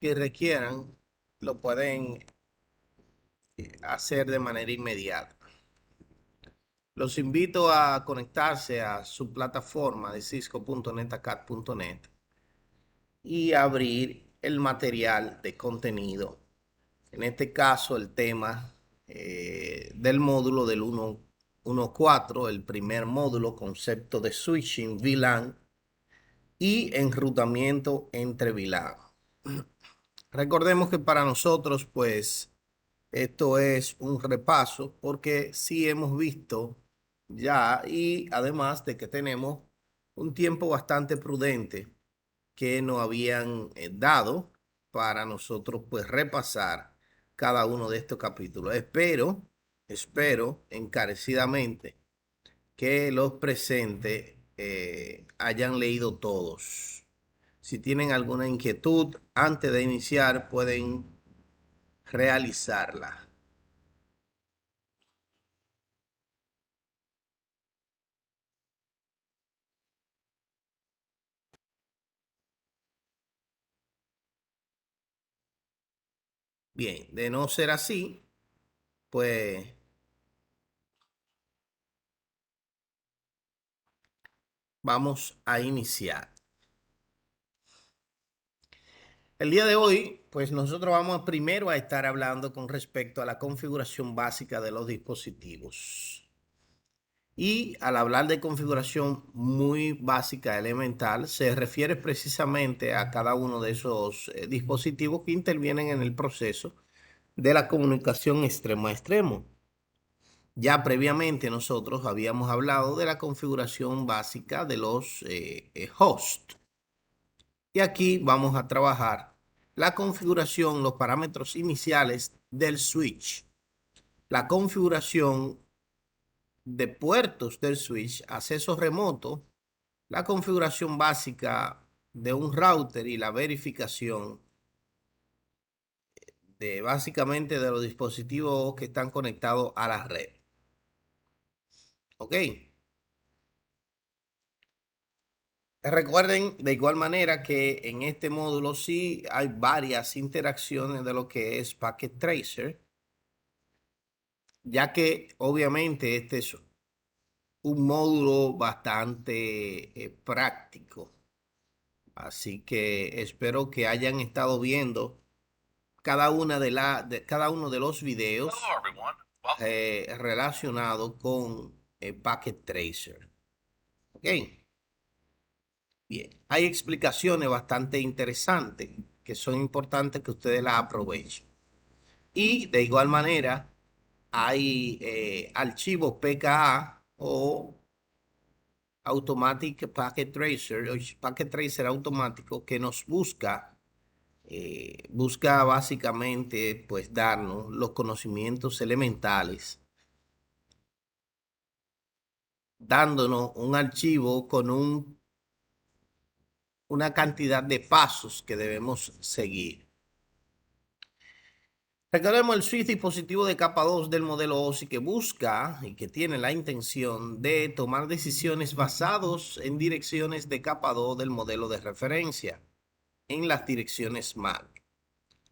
que requieran lo pueden hacer de manera inmediata. Los invito a conectarse a su plataforma de cisco.netacad.net y abrir el material de contenido. En este caso, el tema del módulo del 1.1.4, el primer módulo, concepto de switching VLAN y enrutamiento entre VLAN. Recordemos que para nosotros, pues, esto es un repaso porque sí hemos visto ya y además de que tenemos un tiempo bastante prudente que nos habían dado para nosotros pues repasar cada uno de estos capítulos. Espero encarecidamente que los presentes hayan leído todos. Si tienen alguna inquietud antes de iniciar, pueden realizarla. Bien, de no ser así, pues vamos a iniciar. El día de hoy, pues nosotros vamos primero a estar hablando con respecto a la configuración básica de los dispositivos. Y al hablar de configuración muy básica, elemental, se refiere precisamente a cada uno de esos dispositivos que intervienen en el proceso de la comunicación extremo a extremo. Ya previamente nosotros habíamos hablado de la configuración básica de los hosts. Y aquí vamos a trabajar la configuración, los parámetros iniciales del switch, la configuración de puertos del switch, acceso remoto, la configuración básica de un router y la verificación de básicamente de los dispositivos que están conectados a la red. ¿Ok? Recuerden de igual manera que en este módulo sí hay varias interacciones de lo que es Packet Tracer, ya que obviamente este es un módulo bastante práctico. Así que espero que hayan estado viendo cada uno de los videos relacionados con Packet Tracer. ¿Ok? Bien, hay explicaciones bastante interesantes que son importantes que ustedes las aprovechen. Y de igual manera, hay archivos PKA o Automatic Packet Tracer, o Packet Tracer automático que nos busca básicamente pues darnos los conocimientos elementales, dándonos un archivo con una cantidad de pasos que debemos seguir. Recordemos el switch dispositivo de capa 2 del modelo OSI que busca y que tiene la intención de tomar decisiones basadas en direcciones de capa 2 del modelo de referencia, en las direcciones MAC.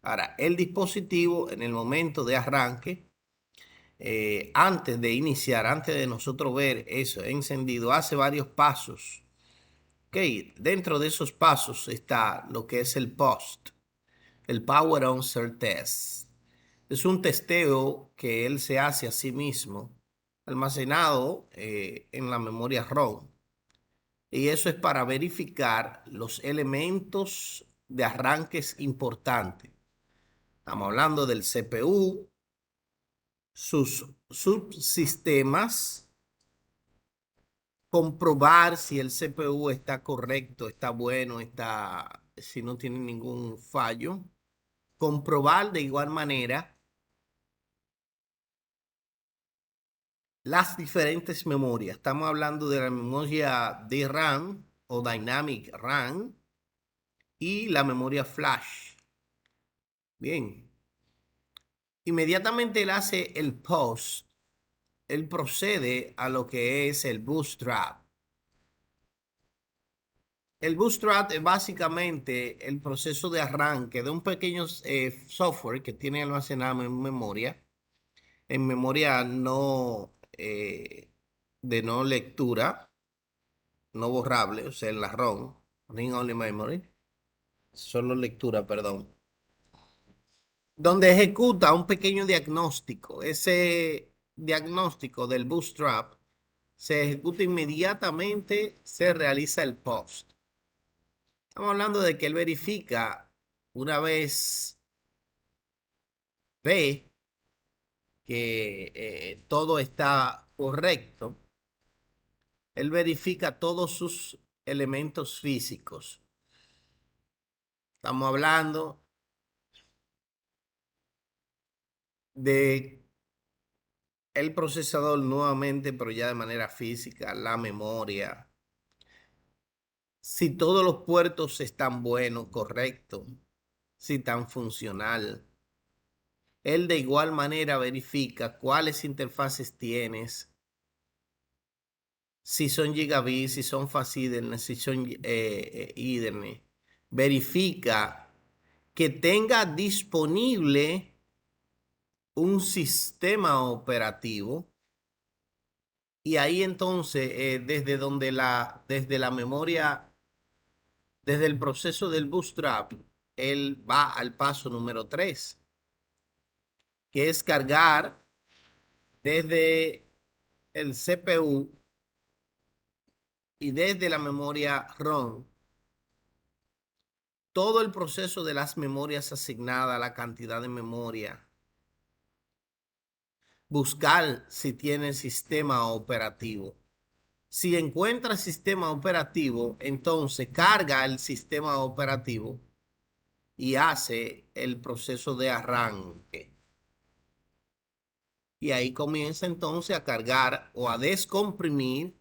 Ahora, el dispositivo en el momento de arranque, antes de iniciar, antes de nosotros ver eso encendido, hace varios pasos. Ok, dentro de esos pasos está lo que es el POST, el Power Answer Test. Es un testeo que él se hace a sí mismo, almacenado en la memoria ROM. Y eso es para verificar los elementos de arranques importantes. Estamos hablando del CPU, sus subsistemas, comprobar si el CPU está correcto, está bueno, si no tiene ningún fallo. Comprobar de igual manera las diferentes memorias. Estamos hablando de la memoria DRAM o Dynamic RAM y la memoria flash. Bien. Inmediatamente él hace el post, él procede a lo que es el bootstrap. El Bootstrap es básicamente el proceso de arranque de un pequeño software que tiene almacenado en memoria no de no lectura, no borrable, o sea, en la ROM, Read Only Memory, solo lectura, perdón, donde ejecuta un pequeño diagnóstico. Ese diagnóstico del Bootstrap se ejecuta inmediatamente, se realiza el post. Estamos hablando de que él verifica una vez ve que todo está correcto, él verifica todos sus elementos físicos. Estamos hablando de el procesador nuevamente, pero ya de manera física, la memoria. Si todos los puertos están buenos, correctos, si están funcional. Él de igual manera verifica cuáles interfaces tienes, si son gigabit, si son fast Ethernet, si son Ethernet. Verifica que tenga disponible un sistema operativo y ahí entonces desde la memoria, desde el proceso del Bootstrap, él va al paso número 3, que es cargar desde el CPU y desde la memoria ROM todo el proceso de las memorias asignadas, la cantidad de memoria, buscar si tiene sistema operativo. Si encuentra sistema operativo, entonces carga el sistema operativo y hace el proceso de arranque. Y ahí comienza entonces a cargar o a descomprimir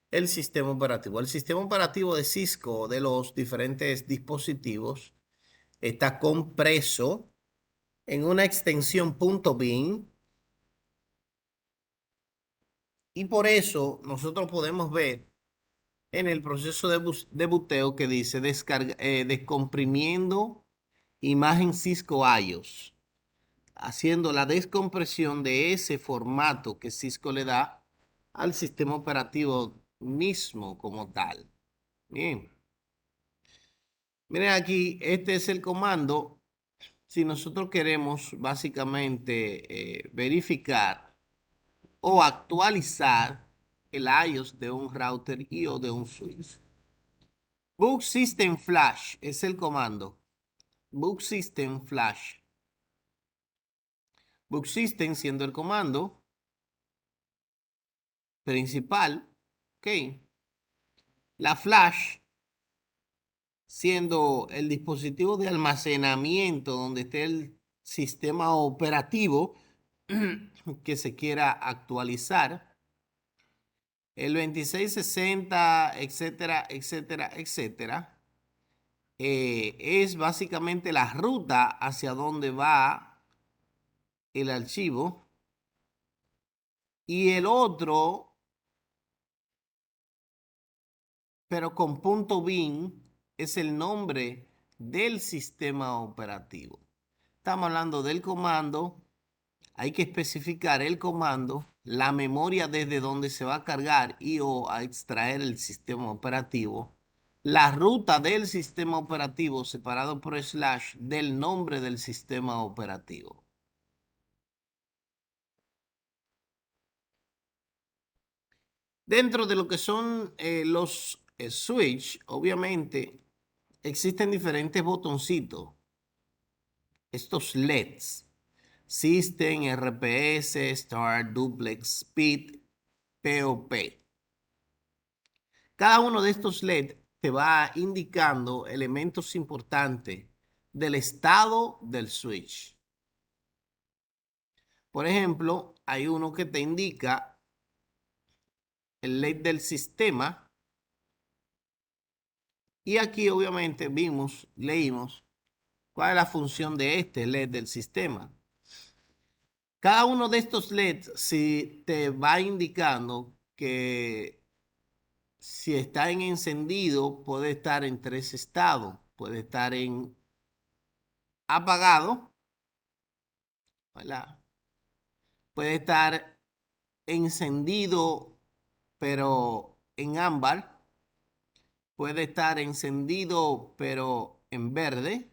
el sistema operativo. El sistema operativo de Cisco de los diferentes dispositivos está compreso en una extensión .bin y por eso nosotros podemos ver en el proceso de buteo que dice descomprimiendo imagen Cisco iOS, haciendo la descompresión de ese formato que Cisco le da al sistema operativo mismo como tal. Bien. Miren aquí, este es el comando. Si nosotros queremos básicamente verificar o actualizar el iOS de un router y o de un switch. Boot System Flash es el comando. Boot System Flash. Boot System siendo el comando principal. Ok. La Flash siendo el dispositivo de almacenamiento donde esté el sistema operativo que se quiera actualizar. El 2660, etcétera, etcétera, etcétera, es básicamente la ruta hacia donde va el archivo. Y el otro, pero con punto .bin, es el nombre del sistema operativo. Estamos hablando del comando. Hay que especificar el comando, la memoria desde donde se va a cargar y o a extraer el sistema operativo, la ruta del sistema operativo separado por slash del nombre del sistema operativo. Dentro de lo que son los switch, obviamente existen diferentes botoncitos, estos LEDs. System, RPS, Start, Duplex, Speed, POP. Cada uno de estos LED te va indicando elementos importantes del estado del switch. Por ejemplo, hay uno que te indica el LED del sistema y aquí obviamente leímos cuál es la función de este LED del sistema. Cada uno de estos LEDs sí te va indicando que si está en encendido, puede estar en tres estados. Puede estar en apagado, ¿verdad? Puede estar encendido, pero en ámbar. Puede estar encendido, pero en verde.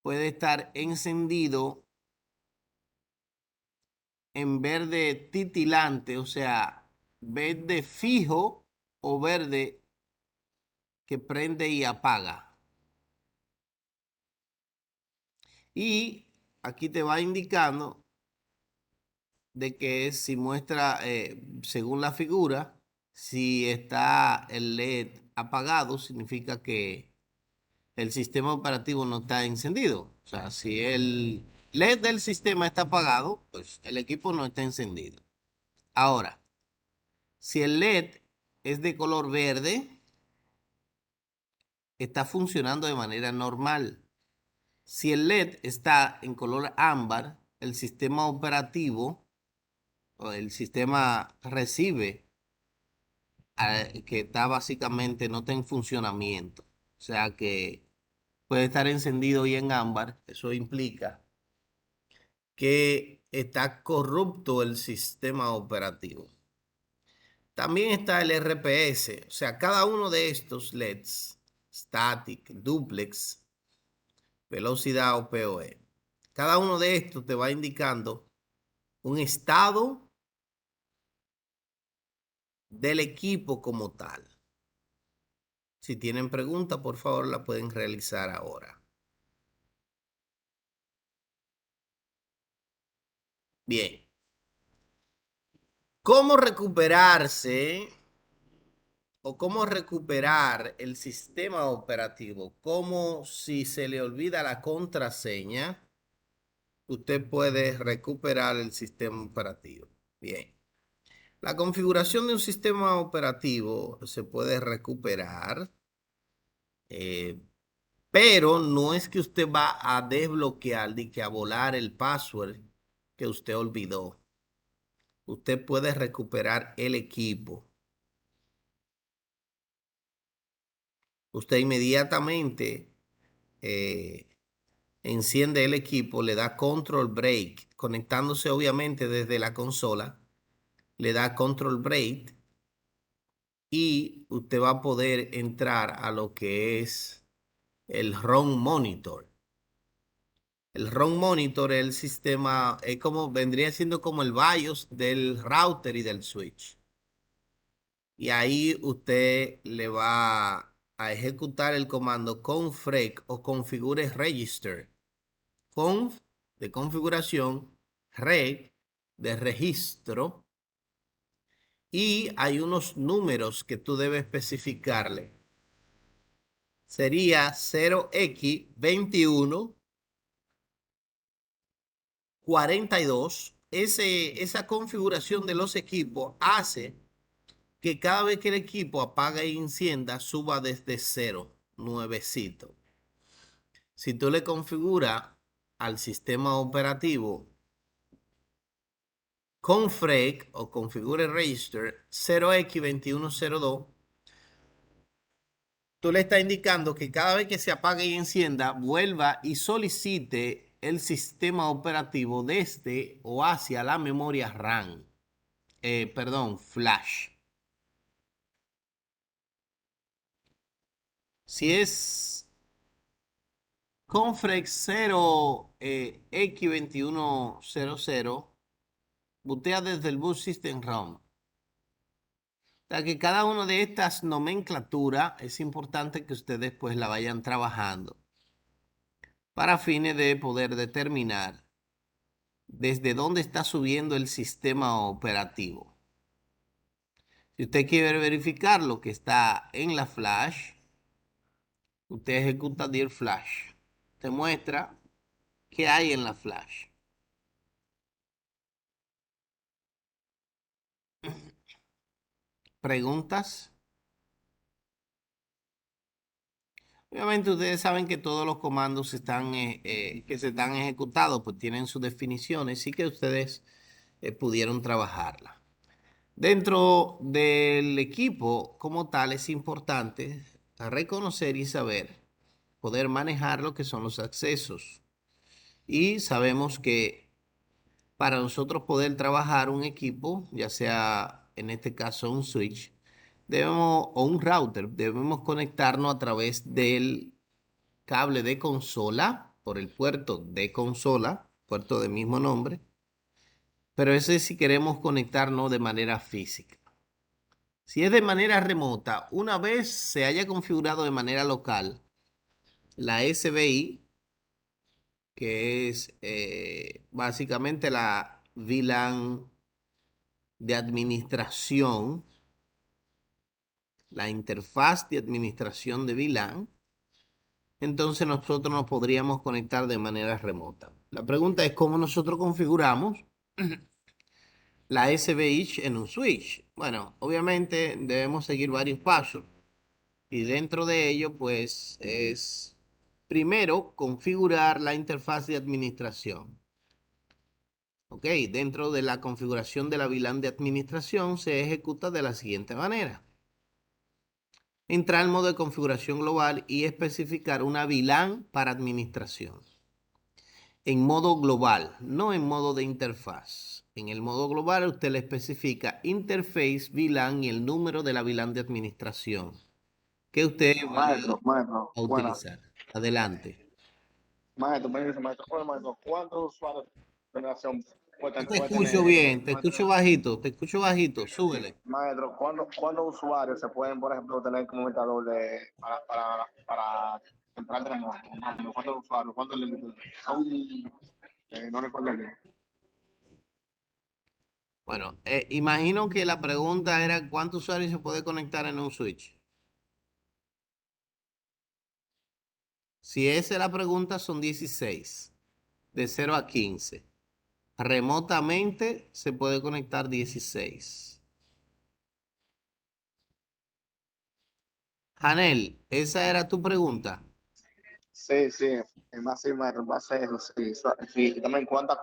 Puede estar encendido en verde titilante, o sea, verde fijo o verde que prende y apaga. Y aquí te va indicando de que si muestra, según la figura, si está el LED apagado, significa que el sistema operativo no está encendido. O sea, si el LED del sistema está apagado, pues el equipo no está encendido. Ahora, si el LED es de color verde, está funcionando de manera normal. Si el LED está en color ámbar, el sistema operativo o el sistema recibe que está básicamente no está en funcionamiento. O sea que puede estar encendido y en ámbar. Eso implica que está corrupto el sistema operativo. También está el RPS, o sea, cada uno de estos LEDs, static, duplex, velocidad o PoE, cada uno de estos te va indicando un estado del equipo como tal. Si tienen preguntas, por favor, la pueden realizar ahora. Bien. ¿Cómo recuperarse o cómo recuperar el sistema operativo? Como si se le olvida la contraseña, usted puede recuperar el sistema operativo. Bien. La configuración de un sistema operativo se puede recuperar, eh, pero no es que usted va a desbloquear ni que a volar el password que usted olvidó. Usted puede recuperar el equipo. Usted inmediatamente eh, enciende el equipo, le da control break, conectándose obviamente desde la consola, le da control break y usted va a poder entrar a lo que es el ROM Monitor. El ROM Monitor es el sistema, es como vendría siendo como el BIOS del router y del switch. Y ahí usted le va a ejecutar el comando config o configure register. Conf de configuración, reg de registro y hay unos números que tú debes especificarle. Sería 0x2142. Esa configuración de los equipos hace que cada vez que el equipo apaga e encienda, suba desde cero, nuevecito. Si tú le configuras al sistema operativo config o configure register 0x2102, tú le estás indicando que cada vez que se apague y encienda, vuelva y solicite el sistema operativo desde o hacia la memoria RAM, perdón, flash. Si es config 0x2100, bootea desde el boot system ROM. O sea que cada una de estas nomenclaturas es importante que ustedes pues la vayan trabajando para fines de poder determinar desde dónde está subiendo el sistema operativo. Si usted quiere verificar lo que está en la flash, usted ejecuta dir flash. Te muestra qué hay en la flash. ¿Preguntas? Obviamente ustedes saben que todos los comandos que se están ejecutados pues tienen sus definiciones y que ustedes pudieron trabajarla. Dentro del equipo como tal es importante reconocer y saber poder manejar lo que son los accesos. Y sabemos que para nosotros poder trabajar un equipo, ya sea en este caso un switch, debemos, o un router, debemos conectarnos a través del cable de consola, por el puerto de consola, puerto de mismo nombre, pero ese si queremos conectarnos de manera física. Si es de manera remota, una vez se haya configurado de manera local la SBI, que es básicamente la VLAN de administración, la interfaz de administración de VLAN, entonces nosotros nos podríamos conectar de manera remota. La pregunta es cómo nosotros configuramos la SBI en un switch. Bueno, obviamente debemos seguir varios pasos y dentro de ello pues es primero configurar la interfaz de administración. Ok, dentro de la configuración de la VLAN de administración se ejecuta de la siguiente manera. Entrar al modo de configuración global y especificar una VLAN para administración. En modo global, no en modo de interfaz. En el modo global usted le especifica interface VLAN y el número de la VLAN de administración que usted va Maestro, a buenas. utilizar. Adelante. Maestro, me dice, maestro, bueno, maestro, ¿cuántos usuarios de nación No te puede escucho tener? bien, te escucho bajito, súbele. Maestro, ¿cuántos usuarios se pueden, por ejemplo, tener como invitador para entrar remoto? ¿Cuántos usuarios? ¿Cuántos límites? No recuerdo bien. Bueno, imagino que la pregunta era ¿cuántos usuarios se puede conectar en un switch? Si esa es la pregunta, son 16, de 0 a 15. Remotamente se puede conectar 16. Janel, esa era tu pregunta. Sí, sí, es más, sí, maestro, va a ser eso, sí, sí, y también cuántas,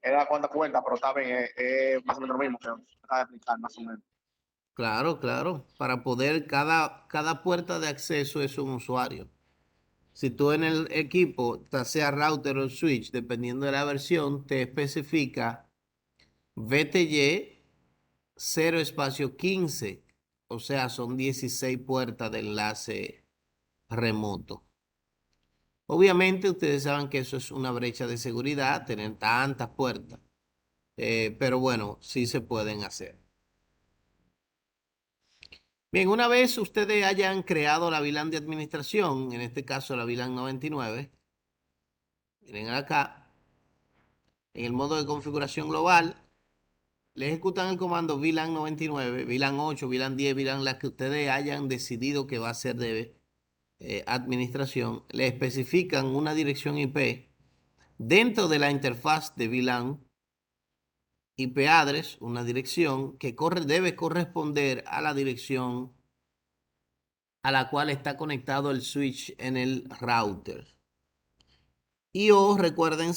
era cuántas cuentas, pero está bien, más o menos lo mismo que acaba de explicar, más o menos. Claro, claro. Para poder, cada puerta de acceso es un usuario. Si tú en el equipo, ya sea router o switch, dependiendo de la versión, te especifica VTY 0 espacio 15, o sea, son 16 puertas de enlace remoto. Obviamente ustedes saben que eso es una brecha de seguridad, tener tantas puertas, pero bueno, sí se pueden hacer. Bien, una vez ustedes hayan creado la VLAN de administración, en este caso la VLAN 99, miren acá, en el modo de configuración global, le ejecutan el comando VLAN 99, VLAN 8, VLAN 10, VLAN la que ustedes hayan decidido que va a ser de administración, le especifican una dirección IP dentro de la interfaz de VLAN, IP address, una dirección que debe corresponder a la dirección a la cual está conectado el switch en el router. Y o recuerden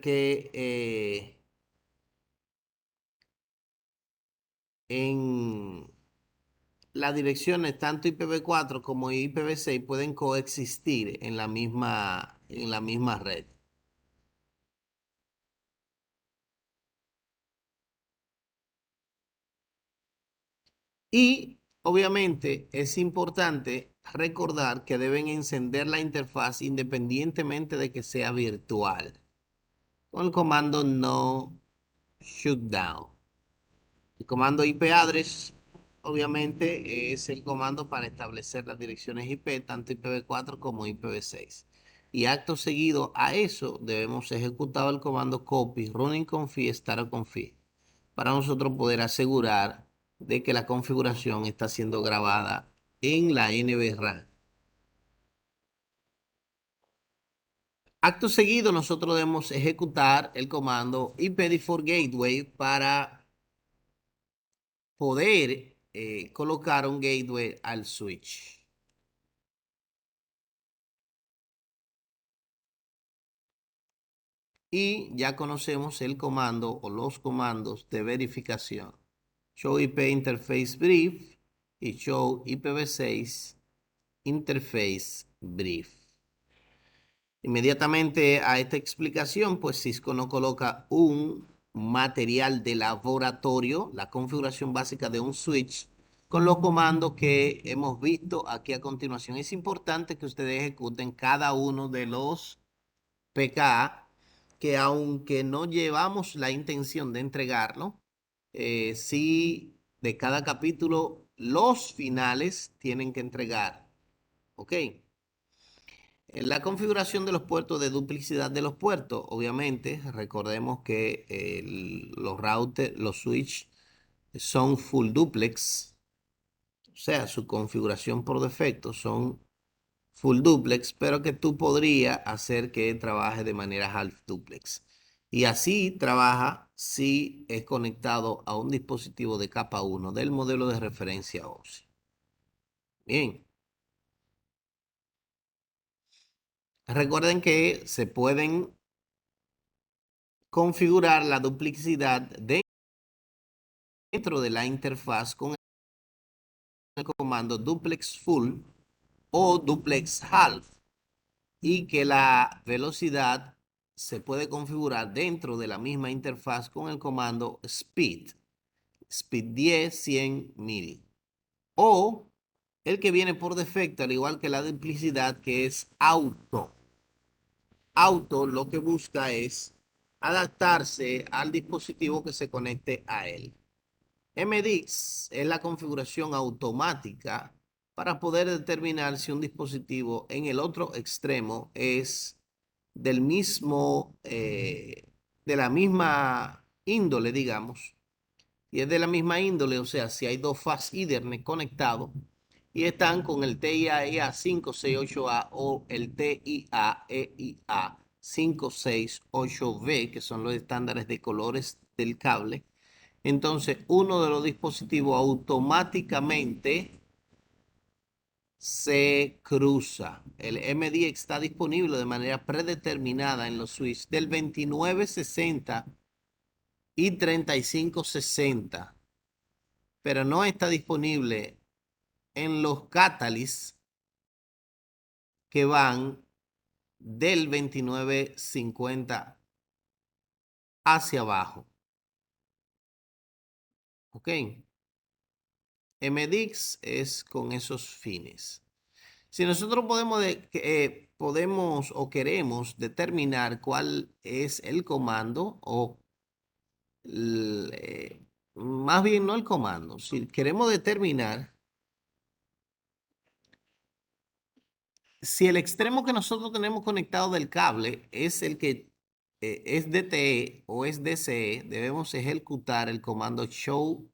que en las direcciones tanto IPv4 como IPv6 pueden coexistir en la misma red. Y obviamente es importante recordar que deben encender la interfaz independientemente de que sea virtual, con el comando no shutdown. El comando IP address obviamente es el comando para establecer las direcciones IP, tanto IPv4 como IPv6. Y acto seguido a eso debemos ejecutar el comando copy running config start config para nosotros poder asegurar de que la configuración está siendo grabada en la NVRAM. Acto seguido, nosotros debemos ejecutar el comando ipv4 gateway para poder colocar un gateway al switch. Y ya conocemos el comando o los comandos de verificación. Show IP Interface Brief y Show IPv6 Interface Brief. Inmediatamente a esta explicación, pues Cisco nos coloca un material de laboratorio, la configuración básica de un switch, con los comandos que hemos visto aquí a continuación. Es importante que ustedes ejecuten cada uno de los PKA, que aunque no llevamos la intención de entregarlo, sí de cada capítulo los finales tienen que entregar. ¿Ok? En la configuración de los puertos, de duplicidad de los puertos, obviamente, recordemos que los routers, los switch son full duplex, o sea, su configuración por defecto son full duplex, pero que tú podrías hacer que trabaje de manera half duplex. Y así trabaja si es conectado a un dispositivo de capa 1 del modelo de referencia OSI. Bien. Recuerden que se pueden configurar la duplicidad dentro de la interfaz con el comando duplex full o duplex half, y que la velocidad se puede configurar dentro de la misma interfaz con el comando speed 10, 100 mili, o el que viene por defecto, al igual que la duplicidad, que es auto lo que busca es adaptarse al dispositivo que se conecte a él. MDX es la configuración automática para poder determinar si un dispositivo en el otro extremo es del mismo, de la misma índole, digamos. Y es de la misma índole, o sea, si hay dos fast Ethernet conectados y están con el TIA 568A o el TIA 568B, que son los estándares de colores del cable, entonces uno de los dispositivos automáticamente se cruza. El MDX está disponible de manera predeterminada en los switches del 2960 y 3560, pero no está disponible en los Catalyst que van del 2950 hacia abajo. ¿Ok? MDX es con esos fines. Si nosotros podemos o queremos determinar cuál es el comando o más bien no el comando, si queremos determinar si el extremo que nosotros tenemos conectado del cable es el que es DTE o es DCE, debemos ejecutar el comando show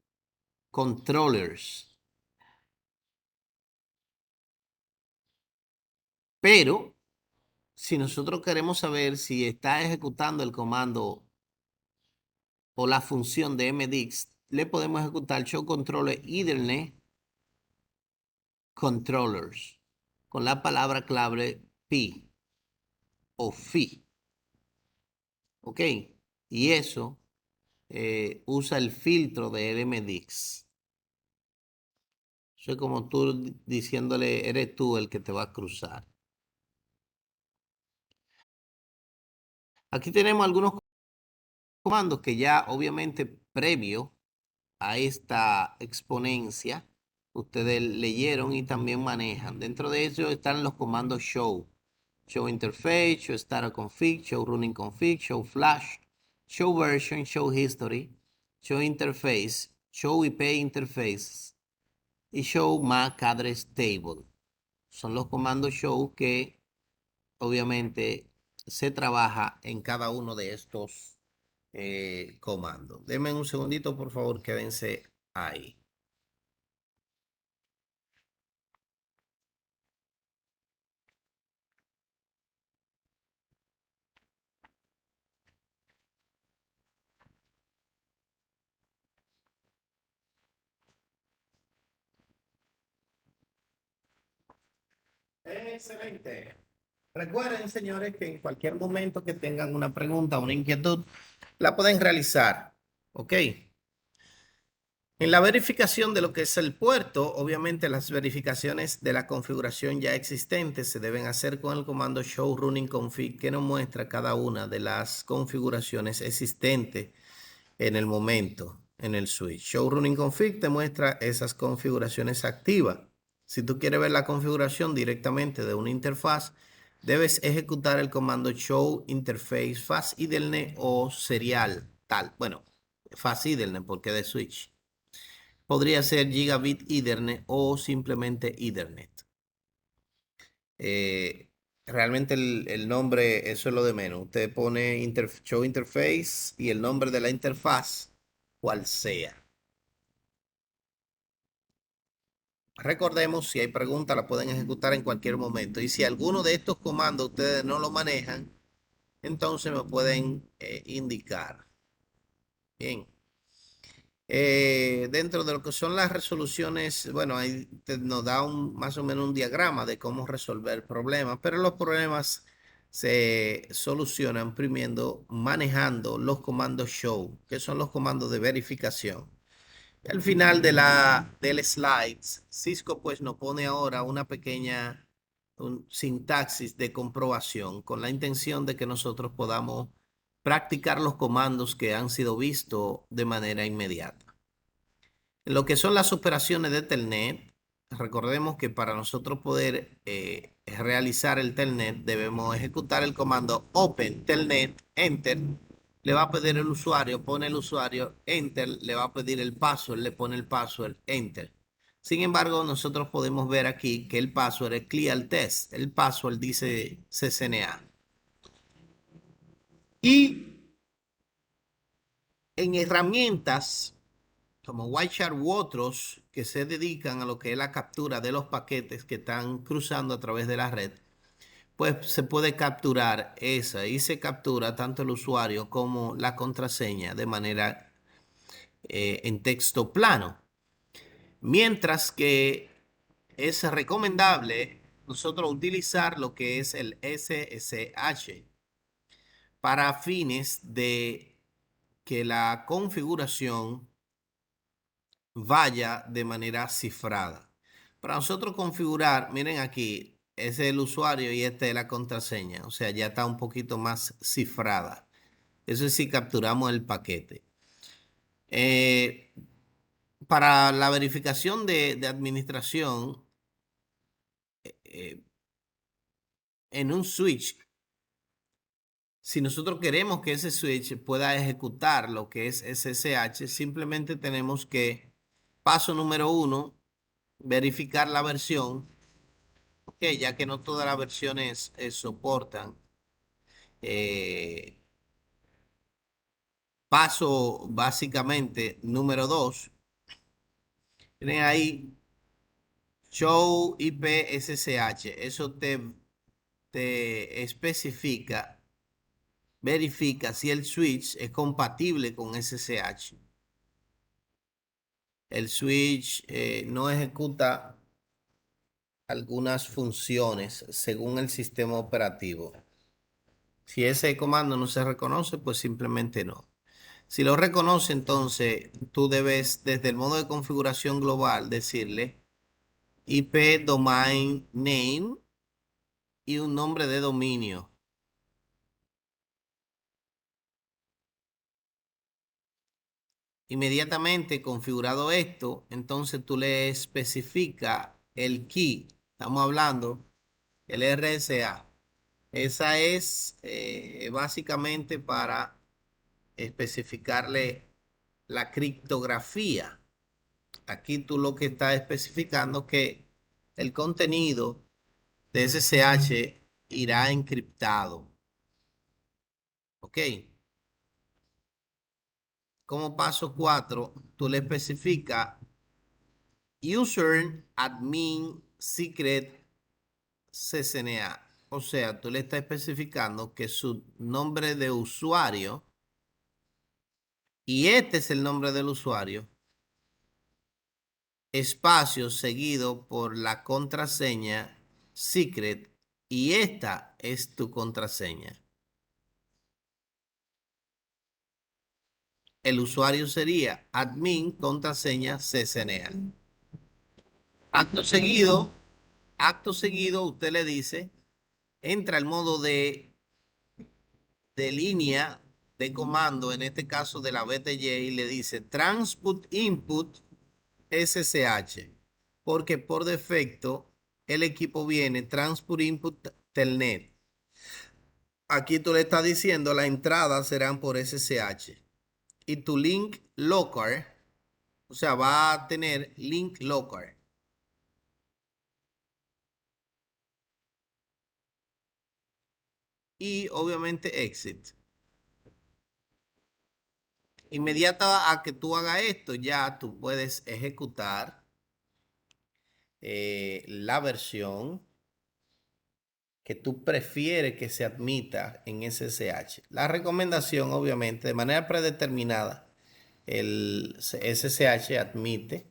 controllers. Pero si nosotros queremos saber si está ejecutando el comando o la función de MDX, le podemos ejecutar show controller Ethernet controllers con la palabra clave P o FI. ¿Ok? Y eso usa el filtro de MDX. Eso es como tú diciéndole, eres tú el que te va a cruzar. Aquí tenemos algunos comandos que ya obviamente previo a esta exponencia ustedes leyeron y también manejan. Dentro de ellos están los comandos show. Show interface, show startup config, show running config, show flash, show version, show history, show interface, show IP interface y show MAC address table. Son los comandos show que obviamente se trabaja en cada uno de estos comandos. Denme un segundito, por favor, quédense ahí. Excelente. Recuerden, señores, que en cualquier momento que tengan una pregunta o una inquietud, la pueden realizar. ¿Ok? En la verificación de lo que es el puerto, obviamente las verificaciones de la configuración ya existente se deben hacer con el comando show running config que nos muestra cada una de las configuraciones existentes en el momento en el switch. Show running config te muestra esas configuraciones activas. Si tú quieres ver la configuración directamente de una interfaz, debes ejecutar el comando show interface fast ethernet o serial tal. Bueno, fast ethernet porque de switch. Podría ser Gigabit Ethernet o simplemente Ethernet. Realmente el nombre, eso es lo de menos. Usted pone Show Interface y el nombre de la interfaz, cual sea. Recordemos, si hay preguntas, la pueden ejecutar en cualquier momento. Y si alguno de estos comandos ustedes no lo manejan, entonces me pueden indicar. Bien. Dentro de lo que son las resoluciones, bueno, ahí nos da más o menos un diagrama de cómo resolver problemas, pero los problemas se solucionan manejando los comandos show, que son los comandos de verificación. Al final del slides, Cisco pues nos pone ahora una pequeña sintaxis de comprobación con la intención de que nosotros podamos practicar los comandos que han sido vistos de manera inmediata. En lo que son las operaciones de Telnet, recordemos que para nosotros poder realizar el Telnet debemos ejecutar el comando Open Telnet, Enter. Le va a pedir el usuario, pone el usuario, Enter, le va a pedir el password, le pone el password, Enter. Sin embargo, nosotros podemos ver aquí que el password es clear test, el password dice CCNA. Y en herramientas como Wireshark u otros que se dedican a lo que es la captura de los paquetes que están cruzando a través de la red, pues se puede capturar esa y se captura tanto el usuario como la contraseña de manera en texto plano. Mientras que es recomendable nosotros utilizar lo que es el SSH para fines de que la configuración vaya de manera cifrada. Para nosotros configurar, miren aquí, ese es el usuario y esta es la contraseña. O sea, ya está un poquito más cifrada. Eso es si capturamos el paquete. Eh, para la verificación de administración, eh, en un switch, si nosotros queremos que ese switch pueda ejecutar lo que es SSH, simplemente tenemos que, paso número 1, verificar la versión. Ok, ya que no todas las versiones soportan. Eh, Paso básicamente número 2. Tienen ahí Show IP SSH. Eso te especifica, verifica si el switch es compatible con SSH. El switch no ejecuta algunas funciones según el sistema operativo. Si ese comando no se reconoce, pues simplemente no. Si lo reconoce, entonces tú debes desde el modo de configuración global decirle IP domain name y un nombre de dominio. Inmediatamente configurado esto, entonces tú le especifica el key. Estamos hablando el RSA. Esa es básicamente para especificarle la criptografía. Aquí tú lo que estás especificando que el contenido de SSH irá encriptado. ¿Ok? Como paso 4, tú le especificas user admin secret CCNA. O sea, tú le estás especificando que su nombre de usuario, y este es el nombre del usuario, espacio seguido por la contraseña secret, y esta es tu contraseña. el usuario sería admin contraseña CCNA. Acto seguido, usted le dice, entra al modo de línea de comando, en este caso de la BTY, y le dice Transput Input SSH, porque por defecto el equipo viene Transput Input Telnet. Aquí tú le estás diciendo las entradas serán por SSH y tu link local, o sea, va a tener link local. Y obviamente exit. Inmediata a que tú hagas esto, ya tú puedes ejecutar la versión que tú prefieres que se admita en SSH. La recomendación, obviamente, de manera predeterminada, el SSH admite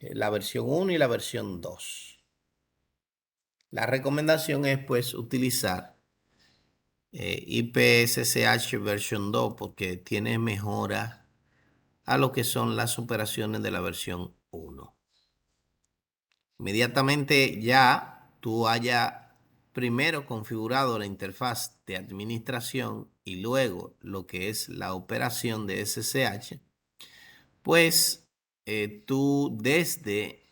la versión 1 y la versión 2. La recomendación es pues utilizar IPSSH versión 2 porque tiene mejora a lo que son las operaciones de la versión 1. Inmediatamente ya tú haya primero configurado la interfaz de administración y luego lo que es la operación de SSH, pues tú desde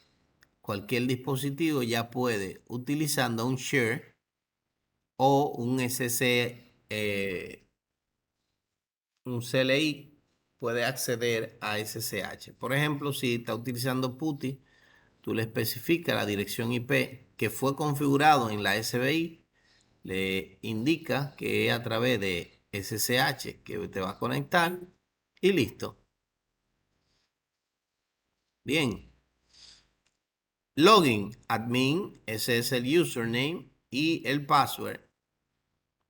cualquier dispositivo ya puedes, utilizando un share o un un CLI, puede acceder a SSH. Por ejemplo, si está utilizando PuTTY, tú le especificas la dirección IP que fue configurado en la SBI, le indica que es a través de SSH que te va a conectar y listo. Bien. Login, admin, ese es el username y el password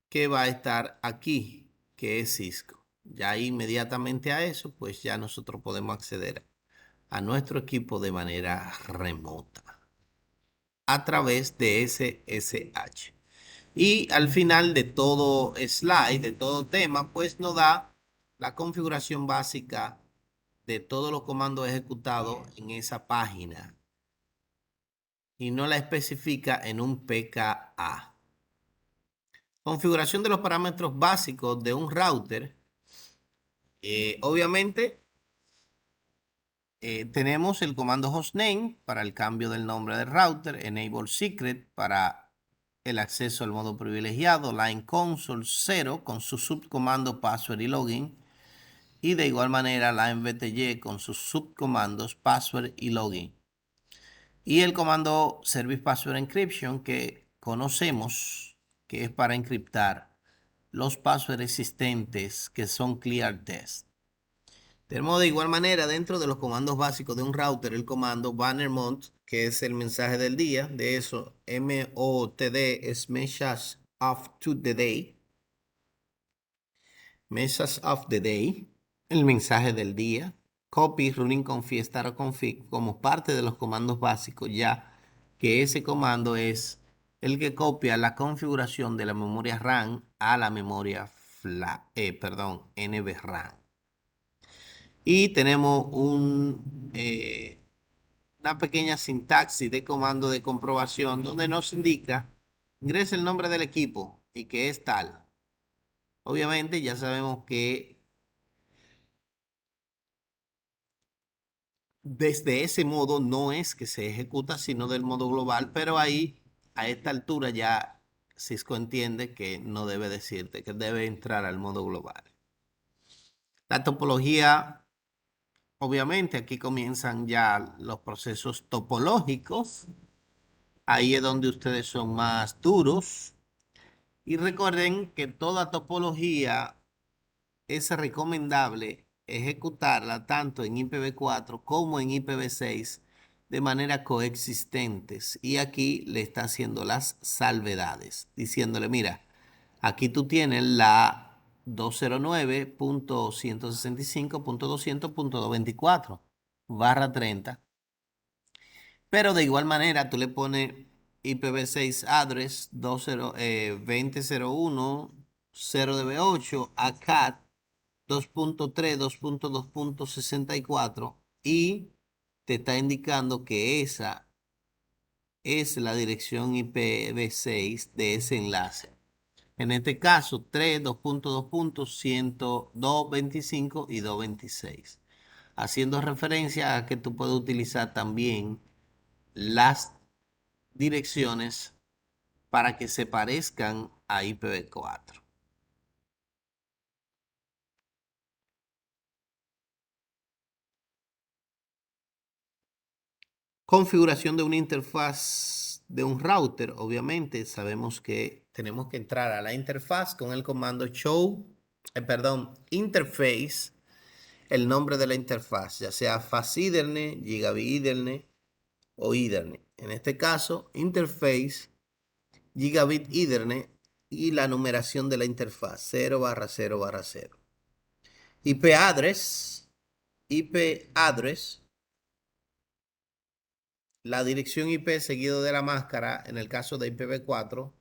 que va a estar aquí, que es Cisco. Ya inmediatamente a eso, pues ya nosotros podemos acceder a nuestro equipo de manera remota a través de SSH. Y al final de todo slide, de todo tema, pues nos da la configuración básica de todos los comandos ejecutados en esa página y no la especifica en un PKA. Configuración de los parámetros básicos de un router. Obviamente tenemos el comando hostname para el cambio del nombre del router, enable secret para el acceso al modo privilegiado, line console 0 con su subcomando password y login, y de igual manera line bty con sus subcomandos password y login. Y el comando service password encryption que conocemos, que es para encriptar los passwords existentes que son clear test. Tenemos de igual manera dentro de los comandos básicos de un router el comando banner mount, que es el mensaje del día. De eso, MOTD es message of to the day. Message of the day, el mensaje del día. Copy, running config, start config como parte de los comandos básicos, ya que ese comando es el que copia la configuración de la memoria RAM a la memoria NVRAM. Y tenemos una pequeña sintaxis de comando de comprobación donde nos indica, ingresa el nombre del equipo y que es tal. Obviamente ya sabemos que desde ese modo no es que se ejecuta, sino del modo global, pero ahí a esta altura ya Cisco entiende que no debe decirte que debe entrar al modo global. La topología, obviamente aquí comienzan ya los procesos topológicos. Ahí es donde ustedes son más duros. Y recuerden que toda topología es recomendable ejecutarla tanto en IPv4 como en IPv6 de manera coexistentes. Y aquí le está haciendo las salvedades, diciéndole, mira, aquí tú tienes la 209.165.200.224/30. Pero de igual manera tú le pones IPv6 address 20.01.0DB8 a cat 2.3, 2.2.64 y te está indicando que esa es la dirección IPv6 de ese enlace. En este caso, 3, 2.2.102.25 y 2.26. Haciendo referencia a que tú puedes utilizar también las direcciones para que se parezcan a IPv4. Configuración de una interfaz de un router. Obviamente sabemos que tenemos que entrar a la interfaz con el comando interface, el nombre de la interfaz, ya sea Fast Ethernet, Gigabit Ethernet o Ethernet. En este caso, interface, Gigabit Ethernet y la numeración de la interfaz 0/0/0. IP address, la dirección IP seguido de la máscara en el caso de IPv4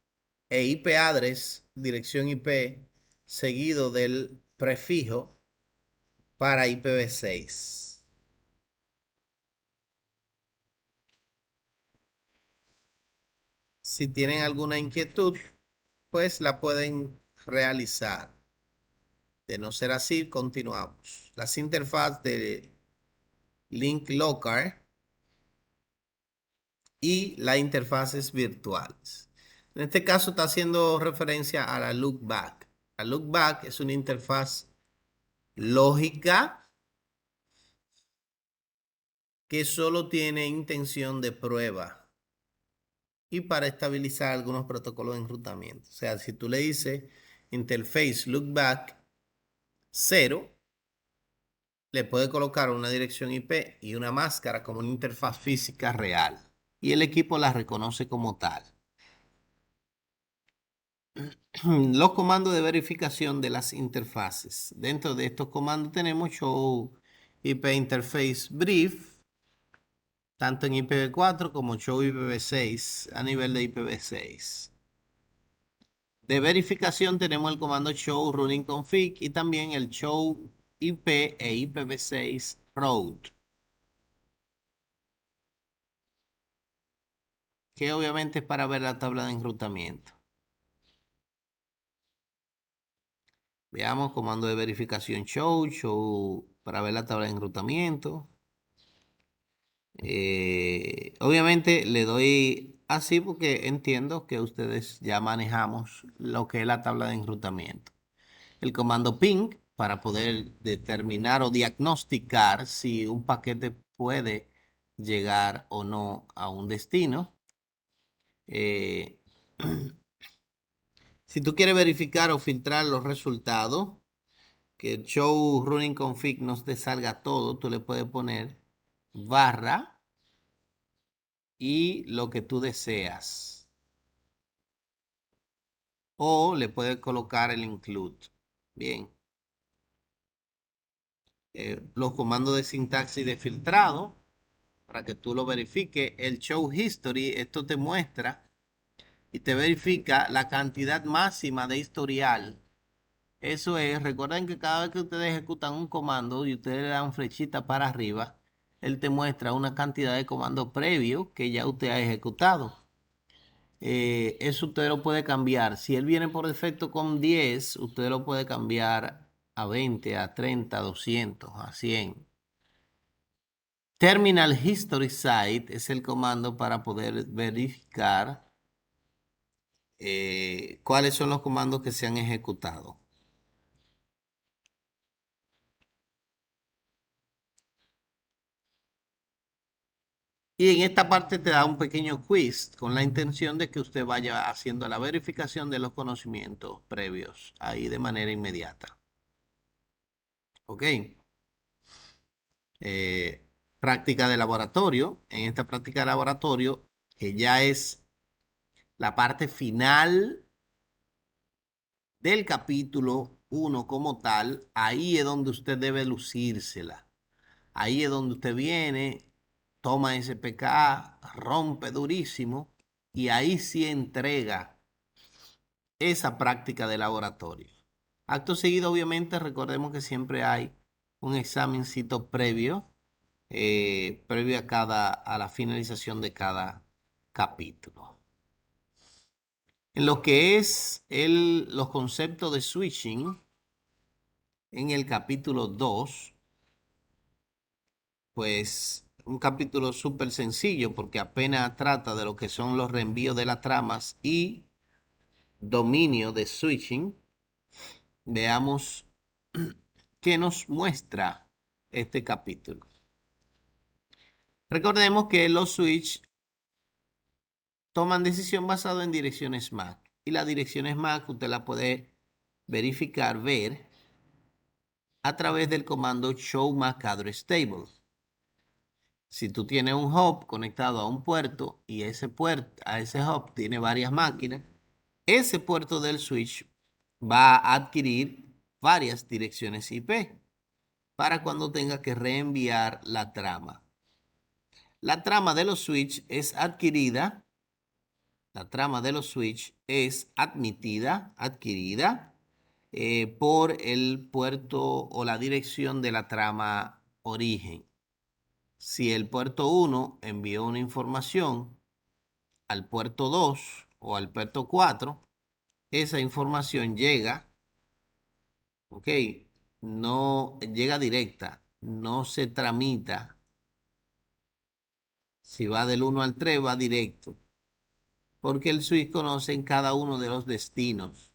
e IP address, dirección IP seguido del prefijo para IPv6. Si tienen alguna inquietud, pues la pueden realizar. De no ser así, continuamos. Las interfaces de Link Locker y las interfaces virtuales. En este caso está haciendo referencia a la Loopback. La Loopback es una interfaz lógica que solo tiene intención de prueba y para estabilizar algunos protocolos de enrutamiento. O sea, si tú le dices interface loopback 0, le puede colocar una dirección IP y una máscara como una interfaz física real y el equipo la reconoce como tal. Los comandos de verificación de las interfaces. Dentro de estos comandos tenemos show IP interface brief, tanto en IPv4 como show IPv6 a nivel de IPv6. De verificación tenemos el comando show running config y también el show IP e IPv6 route, que obviamente es para ver la tabla de enrutamiento. Veamos comando de verificación show para ver la tabla de enrutamiento. Obviamente le doy así porque entiendo que ustedes ya manejamos lo que es la tabla de enrutamiento. El comando ping para poder determinar o diagnosticar si un paquete puede llegar o no a un destino. Eh, si tú quieres verificar o filtrar los resultados, que el show running config nos te salga todo, tú le puedes poner barra y lo que tú deseas. O le puedes colocar el include. Bien. Los comandos de sintaxis de filtrado para que tú lo verifiques. El show history, esto te muestra y te verifica la cantidad máxima de historial. Eso es, recuerden que cada vez que ustedes ejecutan un comando y ustedes le dan flechita para arriba, él te muestra una cantidad de comandos previos que ya usted ha ejecutado. Eso usted lo puede cambiar. Si él viene por defecto con 10, usted lo puede cambiar a 20, a 30, a 200, a 100. Terminal History Site es el comando para poder verificar cuáles son los comandos que se han ejecutado. Y en esta parte te da un pequeño quiz con la intención de que usted vaya haciendo la verificación de los conocimientos previos ahí de manera inmediata. ¿Ok? Eh, práctica de laboratorio. En esta práctica de laboratorio, que ya es la parte final del capítulo 1 como tal, ahí es donde usted debe lucírsela. Ahí es donde usted viene, toma ese PKA, rompe durísimo y ahí sí entrega esa práctica de laboratorio. Acto seguido, obviamente, recordemos que siempre hay un examencito previo a la finalización de cada capítulo. En lo que es los conceptos de switching, en el capítulo 2, pues un capítulo súper sencillo porque apenas trata de lo que son los reenvíos de las tramas y dominio de switching. Veamos qué nos muestra este capítulo. Recordemos que los switch toman decisión basado en direcciones MAC. Y las direcciones MAC usted la puede verificar, ver a través del comando show MAC address table. Si tú tienes un hub conectado a un puerto y a ese hub tiene varias máquinas, ese puerto del switch va a adquirir varias direcciones IP para cuando tenga que reenviar la trama. La trama de los switch es adquirida, la trama de los switch es adquirida por el puerto o la dirección de la trama origen. Si el puerto 1 envió una información al puerto 2 o al puerto 4, esa información llega, ¿ok? No llega directa, no se tramita. Si va del 1 al 3, va directo, porque el switch conoce en cada uno de los destinos.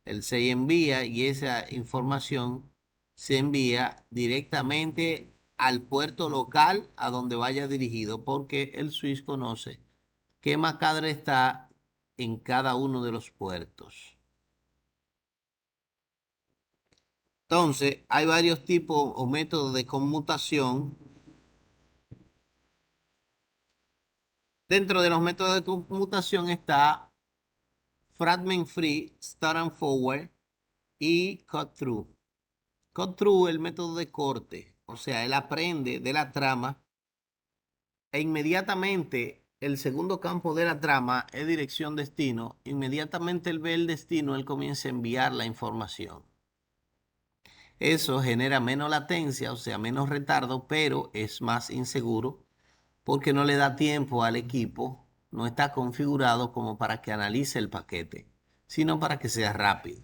Él se envía y esa información se envía directamente al puerto local a donde vaya dirigido, porque el switch conoce qué MAC está en cada uno de los puertos. Entonces, hay varios tipos o métodos de conmutación. Dentro de los métodos de conmutación está fragment free, start and forward y cut through. Cut through es el método de corte, o sea, él aprende de la trama e inmediatamente el segundo campo de la trama es dirección destino. Inmediatamente él ve el destino, él comienza a enviar la información. Eso genera menos latencia, o sea, menos retardo, pero es más inseguro porque no le da tiempo al equipo, no está configurado como para que analice el paquete, sino para que sea rápido.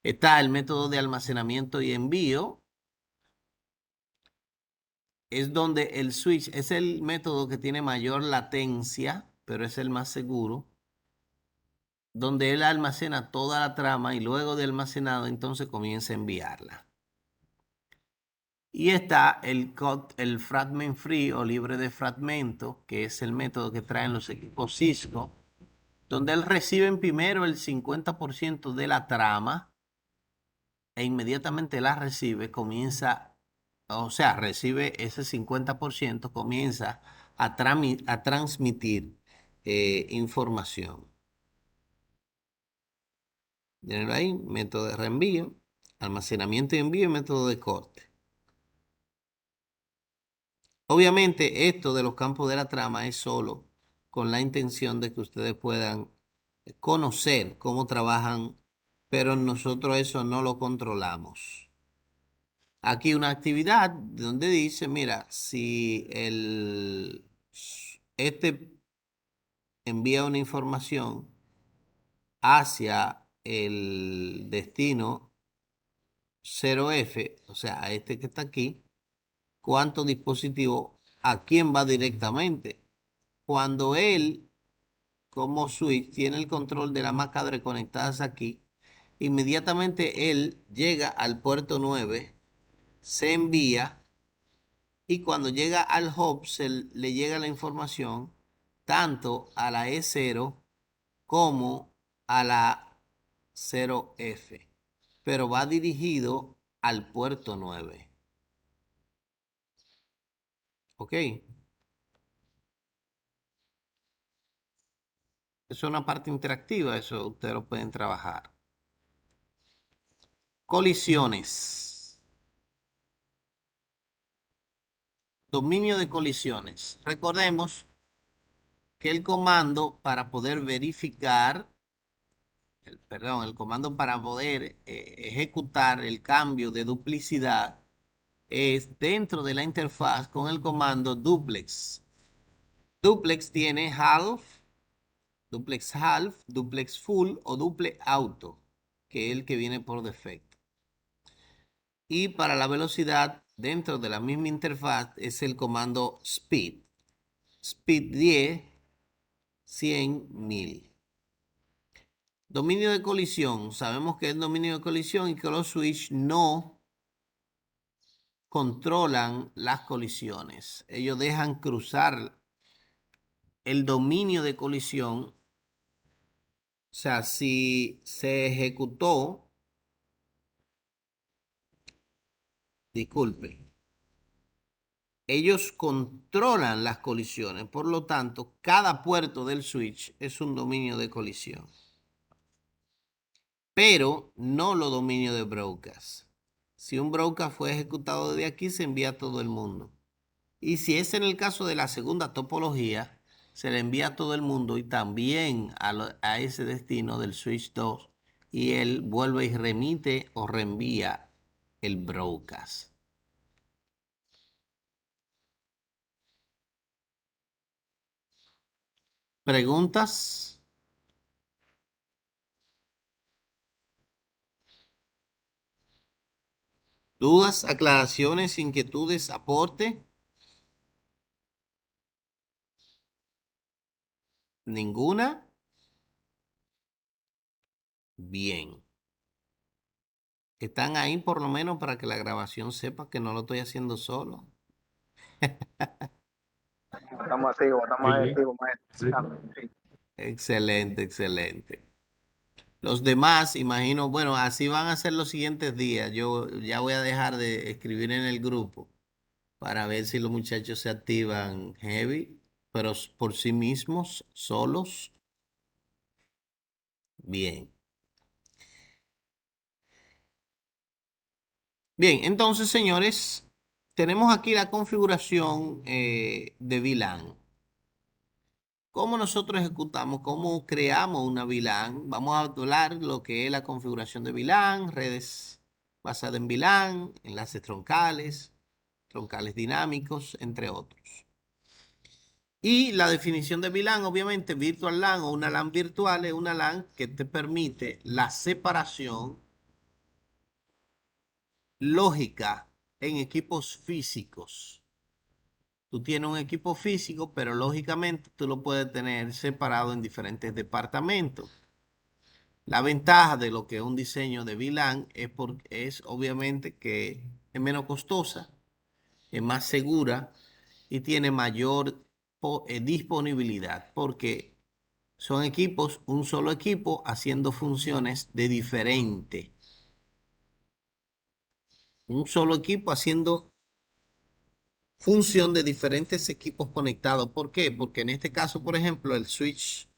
Está el método de almacenamiento y envío. Es donde el switch es el método que tiene mayor latencia, pero es el más seguro, donde él almacena toda la trama y luego de almacenado entonces comienza a enviarla. Y está el fragment free o libre de fragmento, que es el método que traen los equipos Cisco, donde él recibe primero el 50% de la trama e inmediatamente la recibe, recibe ese 50%, comienza a transmitir información. Miren ahí, método de reenvío, almacenamiento y envío y método de corte. Obviamente, esto de los campos de la trama es solo con la intención de que ustedes puedan conocer cómo trabajan, pero nosotros eso no lo controlamos. Aquí una actividad donde dice, mira, si este envía una información hacia el destino 0F, o sea, a este que está aquí, ¿cuántos dispositivos a quién va directamente? Cuando él, como switch, tiene el control de la MAC conectadas aquí, inmediatamente él llega al puerto 9, se envía y cuando llega al hub le llega la información tanto a la E0 como a la 0F, pero va dirigido al puerto 9. ¿Ok? Eso es una parte interactiva, eso ustedes lo pueden trabajar. Colisiones. Dominio de colisiones. Recordemos que el comando para poder verificar perdón, el comando para poder ejecutar el cambio de duplicidad es dentro de la interfaz con el comando duplex. Duplex tiene half, duplex full o duplex auto, que es el que viene por defecto. Y para la velocidad, dentro de la misma interfaz, es el comando speed. Speed 10, 100, 1000. Dominio de colisión. Sabemos que es dominio de colisión y que los switch no controlan las colisiones. Ellos dejan cruzar el dominio de colisión. O sea, si se ejecutó, disculpe, ellos controlan las colisiones. Por lo tanto, cada puerto del switch es un dominio de colisión. Pero no lo dominio de broadcast. Si un broadcast fue ejecutado desde aquí, se envía a todo el mundo. Y si es en el caso de la segunda topología, se le envía a todo el mundo y también a ese destino del switch 2 y él vuelve y remite o reenvía el broadcast. ¿Preguntas? ¿Dudas, aclaraciones, inquietudes, aporte? ¿Ninguna? Bien. Están ahí por lo menos para que la grabación sepa que no lo estoy haciendo solo. Estamos activos, estamos Sí, activos, sí. maestro. Sí. Excelente, excelente. Los demás, imagino, bueno, así van a ser los siguientes días. Yo ya voy a dejar de escribir en el grupo para ver si los muchachos se activan heavy, pero por sí mismos, solos. Bien. Bien, entonces, señores, tenemos aquí la configuración de VLAN. ¿Cómo nosotros ejecutamos? ¿Cómo creamos una VLAN? Vamos a hablar lo que es la configuración de VLAN, redes basadas en VLAN, enlaces troncales dinámicos, entre otros. Y la definición de VLAN, obviamente, Virtual LAN o una LAN virtual es una LAN que te permite la separación lógica en equipos físicos. Tú tienes un equipo físico, pero lógicamente tú lo puedes tener separado en diferentes departamentos. La ventaja de lo que es un diseño de VLAN es obviamente que es menos costosa, es más segura y tiene mayor disponibilidad porque son equipos, un solo equipo haciendo funciones de diferente. Un solo equipo haciendo función de diferentes equipos conectados. ¿Por qué? Porque en este caso, por ejemplo, el switch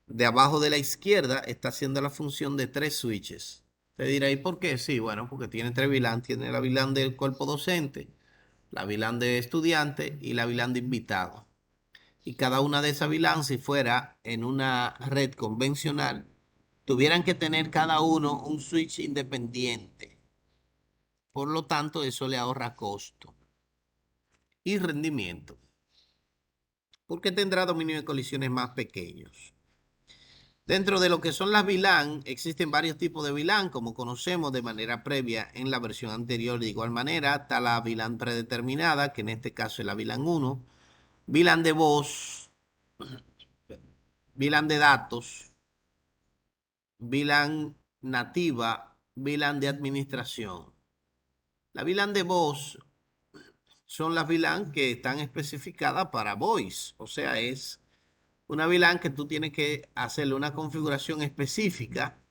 de abajo de la izquierda está haciendo la función de 3 switches. Te dirá, ¿y por qué? Sí, bueno, porque tiene 3 VLAN. Tiene la VLAN del cuerpo docente, la VLAN de estudiante y la VLAN de invitado. Y cada una de esas VLAN, si fuera en una red convencional, tuvieran que tener cada uno un switch independiente. Por lo tanto, eso le ahorra costo y rendimiento, porque tendrá dominio de colisiones más pequeños. Dentro de lo que son las VLAN, existen varios tipos de VLAN, como conocemos de manera previa en la versión anterior. De igual manera, está la VLAN predeterminada, que en este caso es la VLAN 1, VLAN de voz, VLAN de datos, VLAN nativa, VLAN de administración. La VLAN de voz son las VLAN que están especificadas para voice, o sea, es una VLAN que tú tienes que hacerle una configuración específica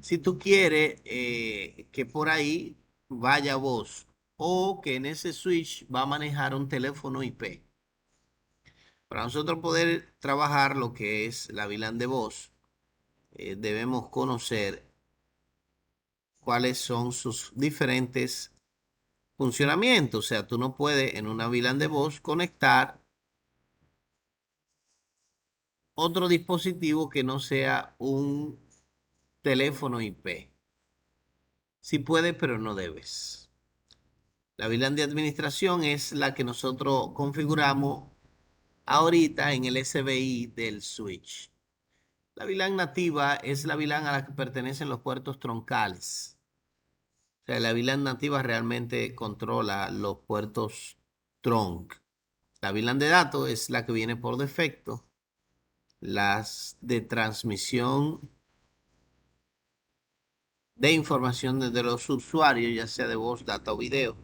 si tú quieres que por ahí vaya voz o que en ese switch va a manejar un teléfono IP. Para nosotros poder trabajar lo que es la VLAN de voz, debemos conocer cuáles son sus diferentes funcionamientos. O sea, tú no puedes en una VLAN de voz conectar otro dispositivo que no sea un teléfono IP. Sí puedes, pero no debes. La VLAN de administración es la que nosotros configuramos ahorita en el SBI del switch. La VLAN nativa es la VLAN a la que pertenecen los puertos troncales. O sea, la VLAN nativa realmente controla los puertos trunk. La VLAN de datos es la que viene por defecto. Las de transmisión de información desde los usuarios, ya sea de voz, data o video.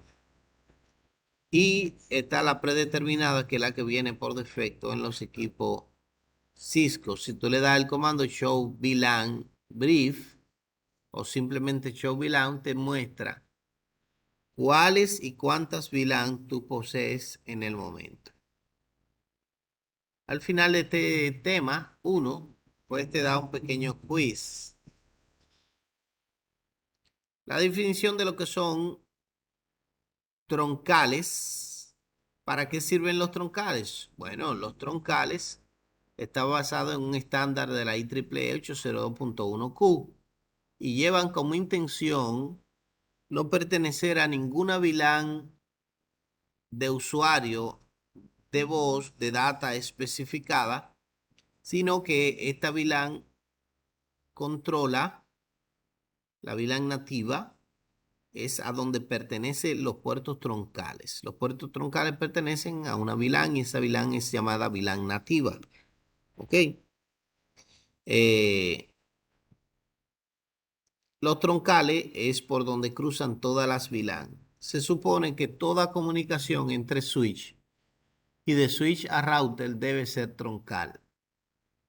Y está la predeterminada, que es la que viene por defecto en los equipos Cisco. Si tú le das el comando show VLAN brief o simplemente show VLAN, te muestra cuáles y cuántas VLAN tú posees en el momento. Al final de este tema, pues te da un pequeño quiz. La definición de lo que son troncales. ¿Para qué sirven los troncales? Bueno, los troncales está basado en un estándar de la IEEE 802.1Q y llevan como intención no pertenecer a ninguna VLAN de usuario de voz de data especificada, sino que esta VLAN controla, la VLAN nativa es a donde pertenecen los puertos troncales. Los puertos troncales pertenecen a una VLAN y esa VLAN es llamada VLAN nativa. ¿Ok? Los troncales es por donde cruzan todas las VLAN. Se supone que toda comunicación entre switch y de switch a router debe ser troncal.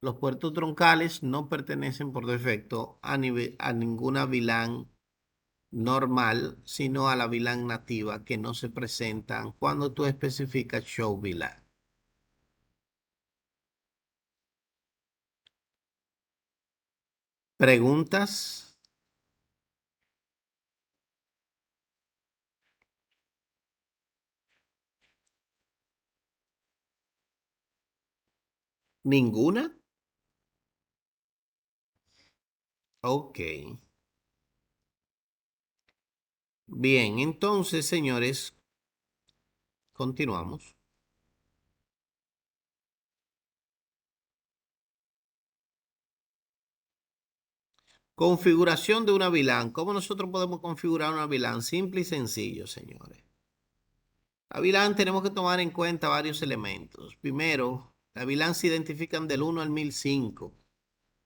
Los puertos troncales no pertenecen por defecto a ninguna VLAN normal, sino a la VLAN nativa, que no se presentan cuando tú especificas show VLAN. ¿Preguntas? ¿Ninguna? Ok. Bien, entonces, señores, continuamos. Configuración de una VLAN. ¿Cómo nosotros podemos configurar una VLAN? Simple y sencillo, señores. La VLAN tenemos que tomar en cuenta varios elementos. Primero, la VLAN se identifican del 1 al 1005.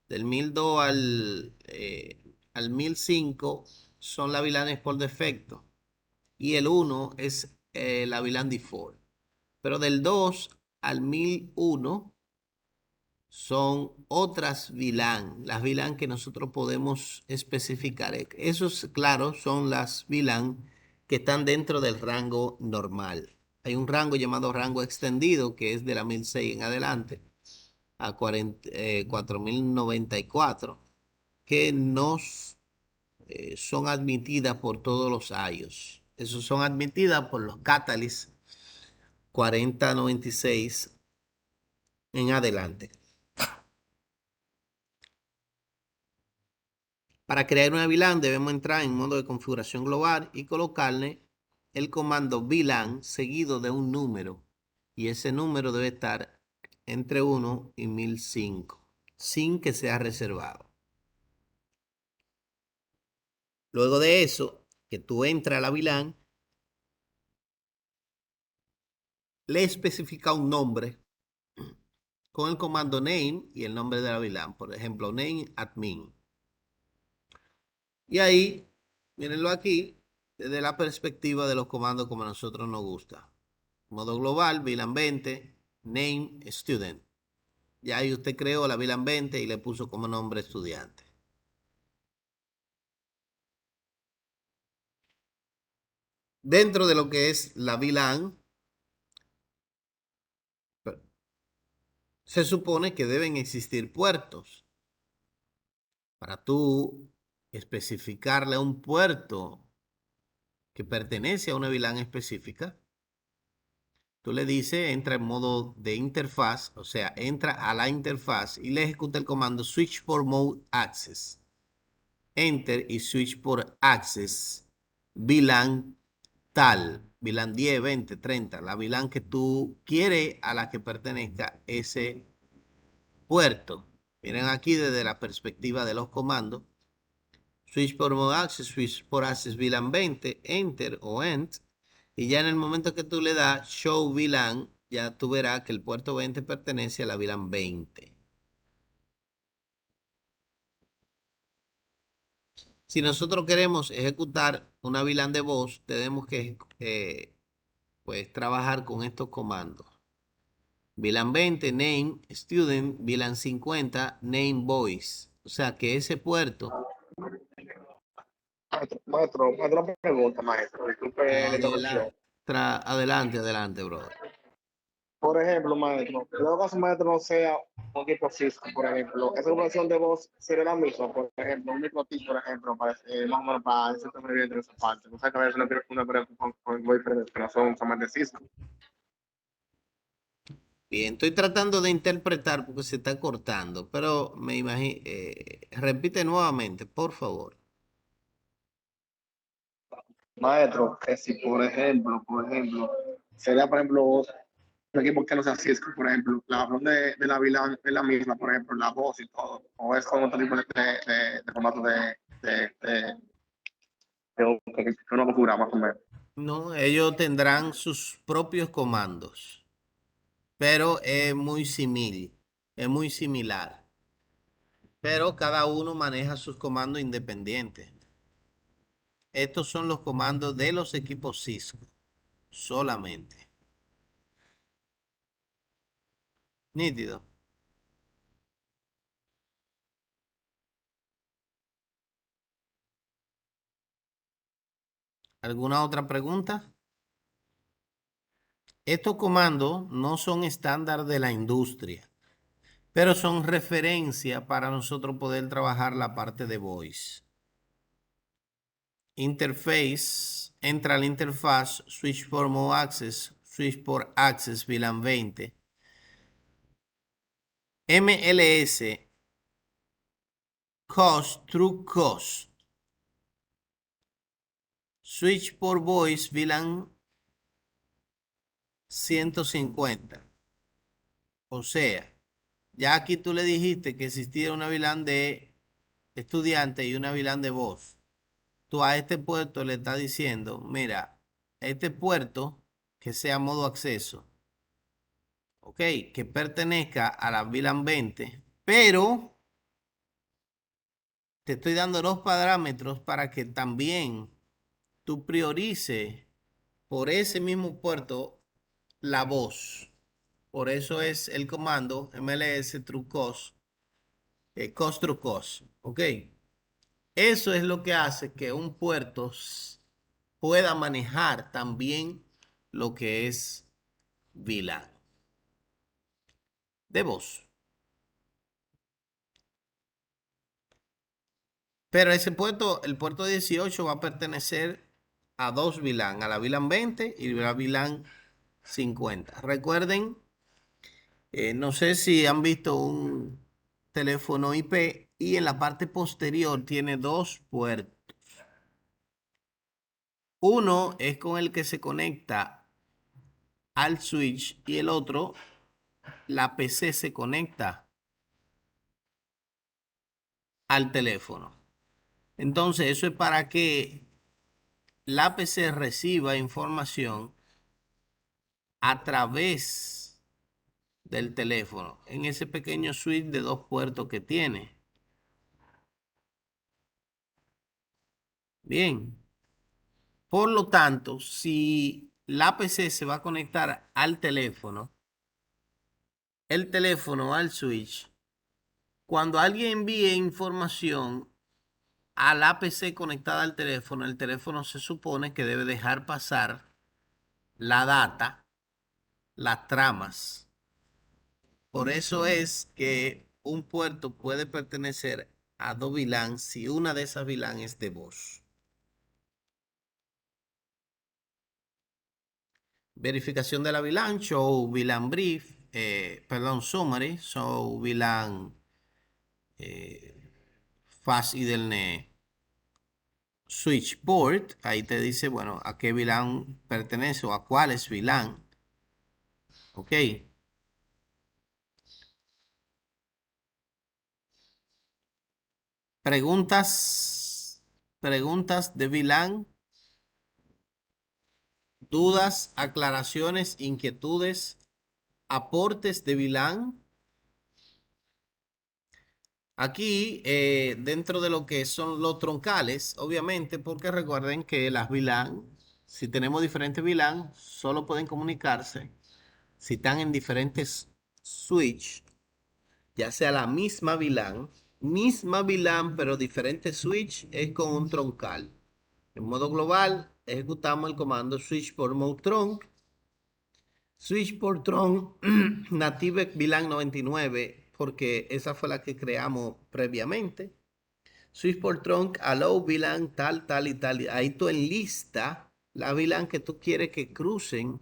Del 1002 al 1005 son las VLANs por defecto. Y el 1 es la VLAN default. Pero del 2 al 1001 son otras VLAN, las VLAN que nosotros podemos especificar. Esos, claro, son las VLAN que están dentro del rango normal. Hay un rango llamado rango extendido, que es de la 1006 en adelante a 4094, que nos son admitidas por todos los iOS. Esos son admitidas por los Catalyst 4096 en adelante. Para crear una VLAN debemos entrar en modo de configuración global y colocarle el comando VLAN seguido de un número. Y ese número debe estar entre 1 y 1005, sin que sea reservado. Luego de eso, que tú entras a la VLAN, le especifica un nombre con el comando name y el nombre de la VLAN. Por ejemplo, name admin. Y ahí, mírenlo aquí, desde la perspectiva de los comandos como a nosotros nos gusta. Modo global, VLAN 20, name student. Ya ahí usted creó la VLAN 20 y le puso como nombre estudiante. Dentro de lo que es la VLAN, se supone que deben existir puertos. Para tú especificarle un puerto que pertenece a una VLAN específica, tú le dices, entra en modo de interfaz, o sea, entra a la interfaz y le ejecuta el comando switch for mode access. enter y switch por access VLAN tal, VLAN 10, 20, 30, la VLAN que tú quieres a la que pertenezca ese puerto. Miren aquí desde la perspectiva de los comandos. Switch por mode access, switch por access VLAN 20, enter o end. Y ya en el momento que tú le das show VLAN, ya tú verás que el puerto 20 pertenece a la VLAN 20. Si nosotros queremos ejecutar una VLAN de voz, tenemos que pues, trabajar con estos comandos. VLAN 20, name, student, VLAN 50, name voice. O sea que ese puerto, Maestro, una pregunta, maestro. Disculpe la interrupción. adelante, adelante, brother. Por ejemplo, maestro, luego que su maestro no sea un equipo Cisco, por ejemplo, esa conversión de voz sería la misma, por ejemplo, un microtik, por ejemplo, para, más o menos para decirte muy bien de esa parte. No sé que a veces una pregunta con muy diferente, que no son solamente Cisco. Bien, estoy tratando de interpretar porque se está cortando, pero me imagino, repite nuevamente, por favor. Maestro, que si por ejemplo, sería, por ejemplo, un equipo que no sea Cisco, por ejemplo, la razón de la VLAN es la misma, por ejemplo, la voz y todo, o es con otro tipo de formato que una locura, más o menos. No, ellos tendrán sus propios comandos, pero es muy similar, pero cada uno maneja sus comandos independientes. Estos son los comandos de los equipos Cisco, solamente. Nítido. ¿Alguna otra pregunta? Estos comandos no son estándar de la industria, pero son referencia para nosotros poder trabajar la parte de voice. Interface, entra a la interfaz, switch por mode access, switch por access VLAN 20. MLS, cost, true cost. Switch por voice VLAN 150. O sea, ya aquí tú le dijiste que existía una VLAN de estudiante y una VLAN de voz. Tú a este puerto le estás diciendo, mira, este puerto que sea modo acceso, ok, que pertenezca a la VLAN 20, pero te estoy dando los parámetros para que también tú priorices por ese mismo puerto la voz. Por eso es el comando MLS true cost, cost true cost, ok. Eso es lo que hace que un puerto pueda manejar también lo que es VLAN de voz. Pero ese puerto, el puerto 18 va a pertenecer a dos VLAN, a la VLAN 20 y la VLAN 50. Recuerden, no sé si han visto un teléfono IP y en la parte posterior tiene dos puertos. Uno es con el que se conecta al switch y el otro, la PC se conecta al teléfono. Entonces, eso es para que la PC reciba información a través del teléfono en ese pequeño switch de dos puertos que tiene. Bien. Por lo tanto, si la PC se va a conectar al teléfono, el teléfono al switch, cuando alguien envíe información a la PC conectada al teléfono, el teléfono se supone que debe dejar pasar la data, las tramas. Por eso es que un puerto puede pertenecer a dos VLAN si una de esas VLAN es de voz. Verificación de la VLAN, show VLAN brief, perdón, summary, show VLAN fast y del NE. switchboard, ahí te dice, bueno, a qué VLAN pertenece o a cuáles VLAN. Ok. Preguntas de VLAN, dudas, aclaraciones, inquietudes, aportes de VLAN. Aquí, dentro de lo que son los troncales, obviamente, porque recuerden que las VLAN, si tenemos diferentes VLAN, solo pueden comunicarse si están en diferentes switch, ya sea la misma VLAN, pero diferente switch, es con un troncal. En modo global, ejecutamos el comando switch por mode trunk. Switch por trunk native VLAN 99, porque esa fue la que creamos previamente. Switch por trunk, allow VLAN tal, tal y tal. Ahí tú enlista la VLAN que tú quieres que crucen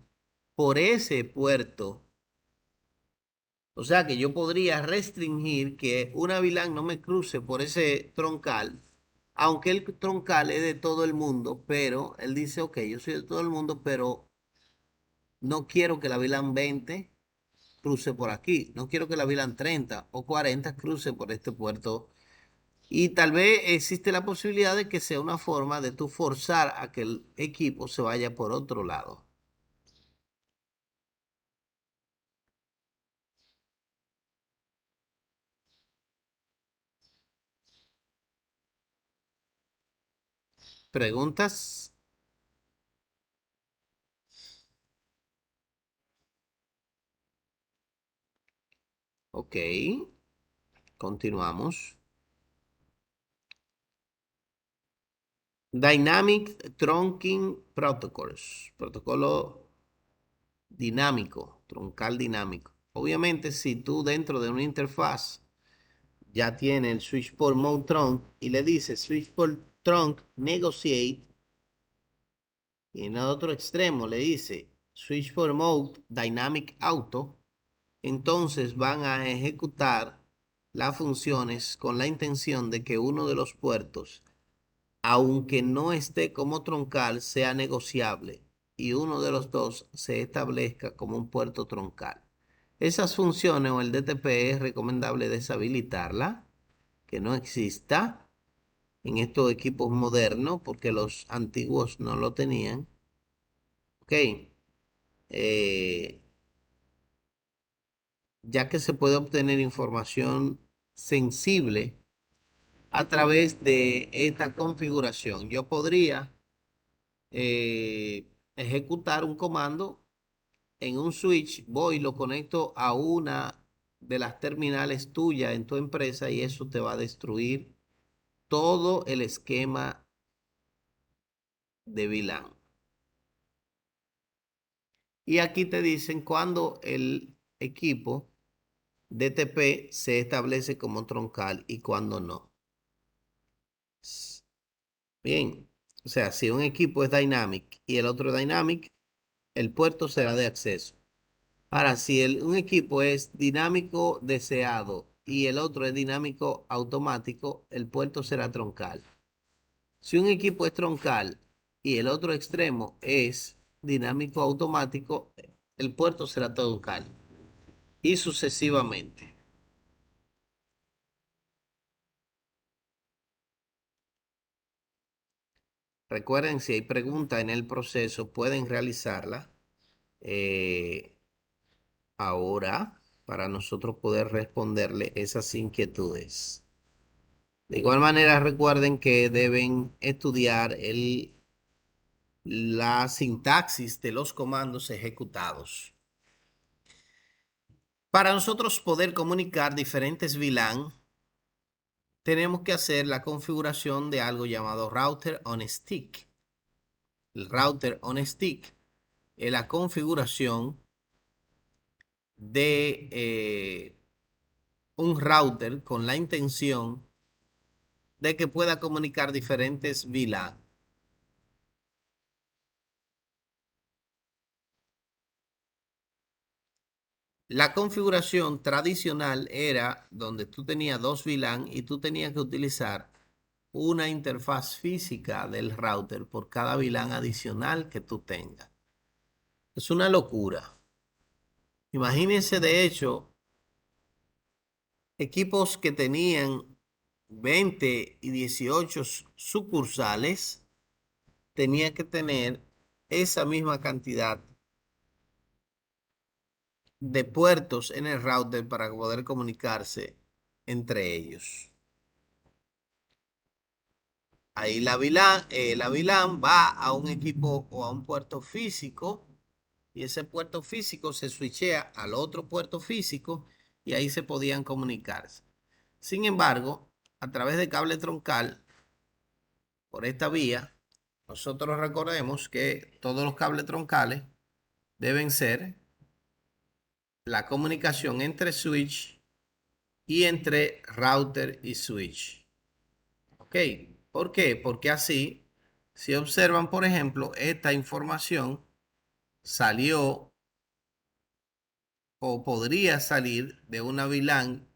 por ese puerto. O sea que yo podría restringir que una VLAN no me cruce por ese troncal, aunque el troncal es de todo el mundo, pero él dice, ok, yo soy de todo el mundo, pero no quiero que la VLAN 20 cruce por aquí. No quiero que la VLAN 30 o 40 cruce por este puerto. Y tal vez existe la posibilidad de que sea una forma de tú forzar a que el equipo se vaya por otro lado. ¿Preguntas? Ok, continuamos. Dynamic Trunking Protocols. Protocolo dinámico, troncal dinámico. Obviamente, si tú dentro de una interfaz ya tienes el switch port mode trunk y le dices switch port trunk negotiate, y en el otro extremo le dice switch port mode dynamic auto, entonces van a ejecutar las funciones con la intención de que uno de los puertos, aunque no esté como troncal, sea negociable y uno de los dos se establezca como un puerto troncal. Esas funciones o el DTP es recomendable deshabilitarla, que no exista en estos equipos modernos porque los antiguos no lo tenían. Ok. Eh, ya que se puede obtener información sensible a través de esta configuración. Yo podría ejecutar un comando en un switch, voy y lo conecto a una de las terminales tuyas en tu empresa y eso te va a destruir todo el esquema de VLAN. Y aquí te dicen cuando el equipo DTP se establece como troncal y cuando no. Bien, o sea, si un equipo es Dynamic y el otro es Dynamic, el puerto será de acceso. Ahora, si un equipo es dinámico deseado y el otro es dinámico automático, el puerto será troncal. Si un equipo es troncal y el otro extremo es dinámico automático, el puerto será troncal. Y sucesivamente. Recuerden, si hay preguntas en el proceso, pueden realizarla ahora para nosotros poder responderle esas inquietudes. De igual manera, recuerden que deben estudiar la sintaxis de los comandos ejecutados. Para nosotros poder comunicar diferentes VLAN, tenemos que hacer la configuración de algo llamado router on stick. El router on stick es la configuración de un router con la intención de que pueda comunicar diferentes VLAN. La configuración tradicional era donde tú tenías dos VLAN y tú tenías que utilizar una interfaz física del router por cada VLAN adicional que tú tengas. Es una locura. Imagínense, de hecho, equipos que tenían 20 y 18 sucursales, tenían que tener esa misma cantidad de puertos en el router para poder comunicarse entre ellos. Ahí la VLAN va a un equipo o a un puerto físico y ese puerto físico se switchea al otro puerto físico y ahí se podían comunicarse. Sin embargo, a través de cable troncal, por esta vía, nosotros recordemos que todos los cables troncales deben ser la comunicación entre switch y entre router y switch. ¿Ok? ¿Por qué? Porque así, si observan, por ejemplo, esta información salió o podría salir de una VLAN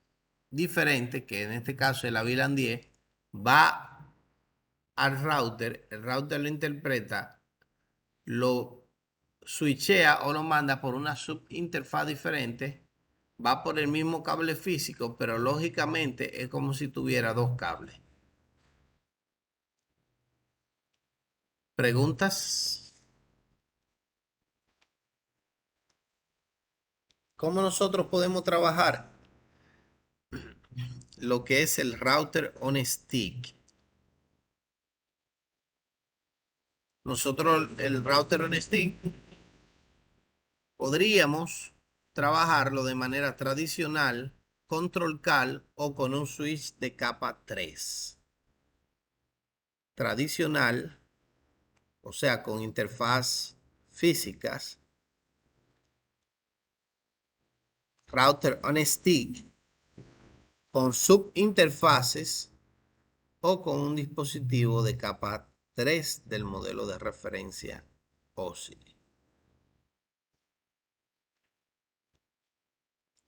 diferente, que en este caso es la VLAN 10, va al router, el router lo interpreta, lo switchea o lo manda por una subinterfaz diferente, va por el mismo cable físico, pero lógicamente es como si tuviera dos cables. ¿Preguntas? ¿Cómo nosotros podemos trabajar lo que es el router on stick? Nosotros el router on stick podríamos trabajarlo de manera tradicional, control cal o con un switch de capa 3. Tradicional, o sea, con interfaz físicas, router on stick, con subinterfaces o con un dispositivo de capa 3 del modelo de referencia OSI.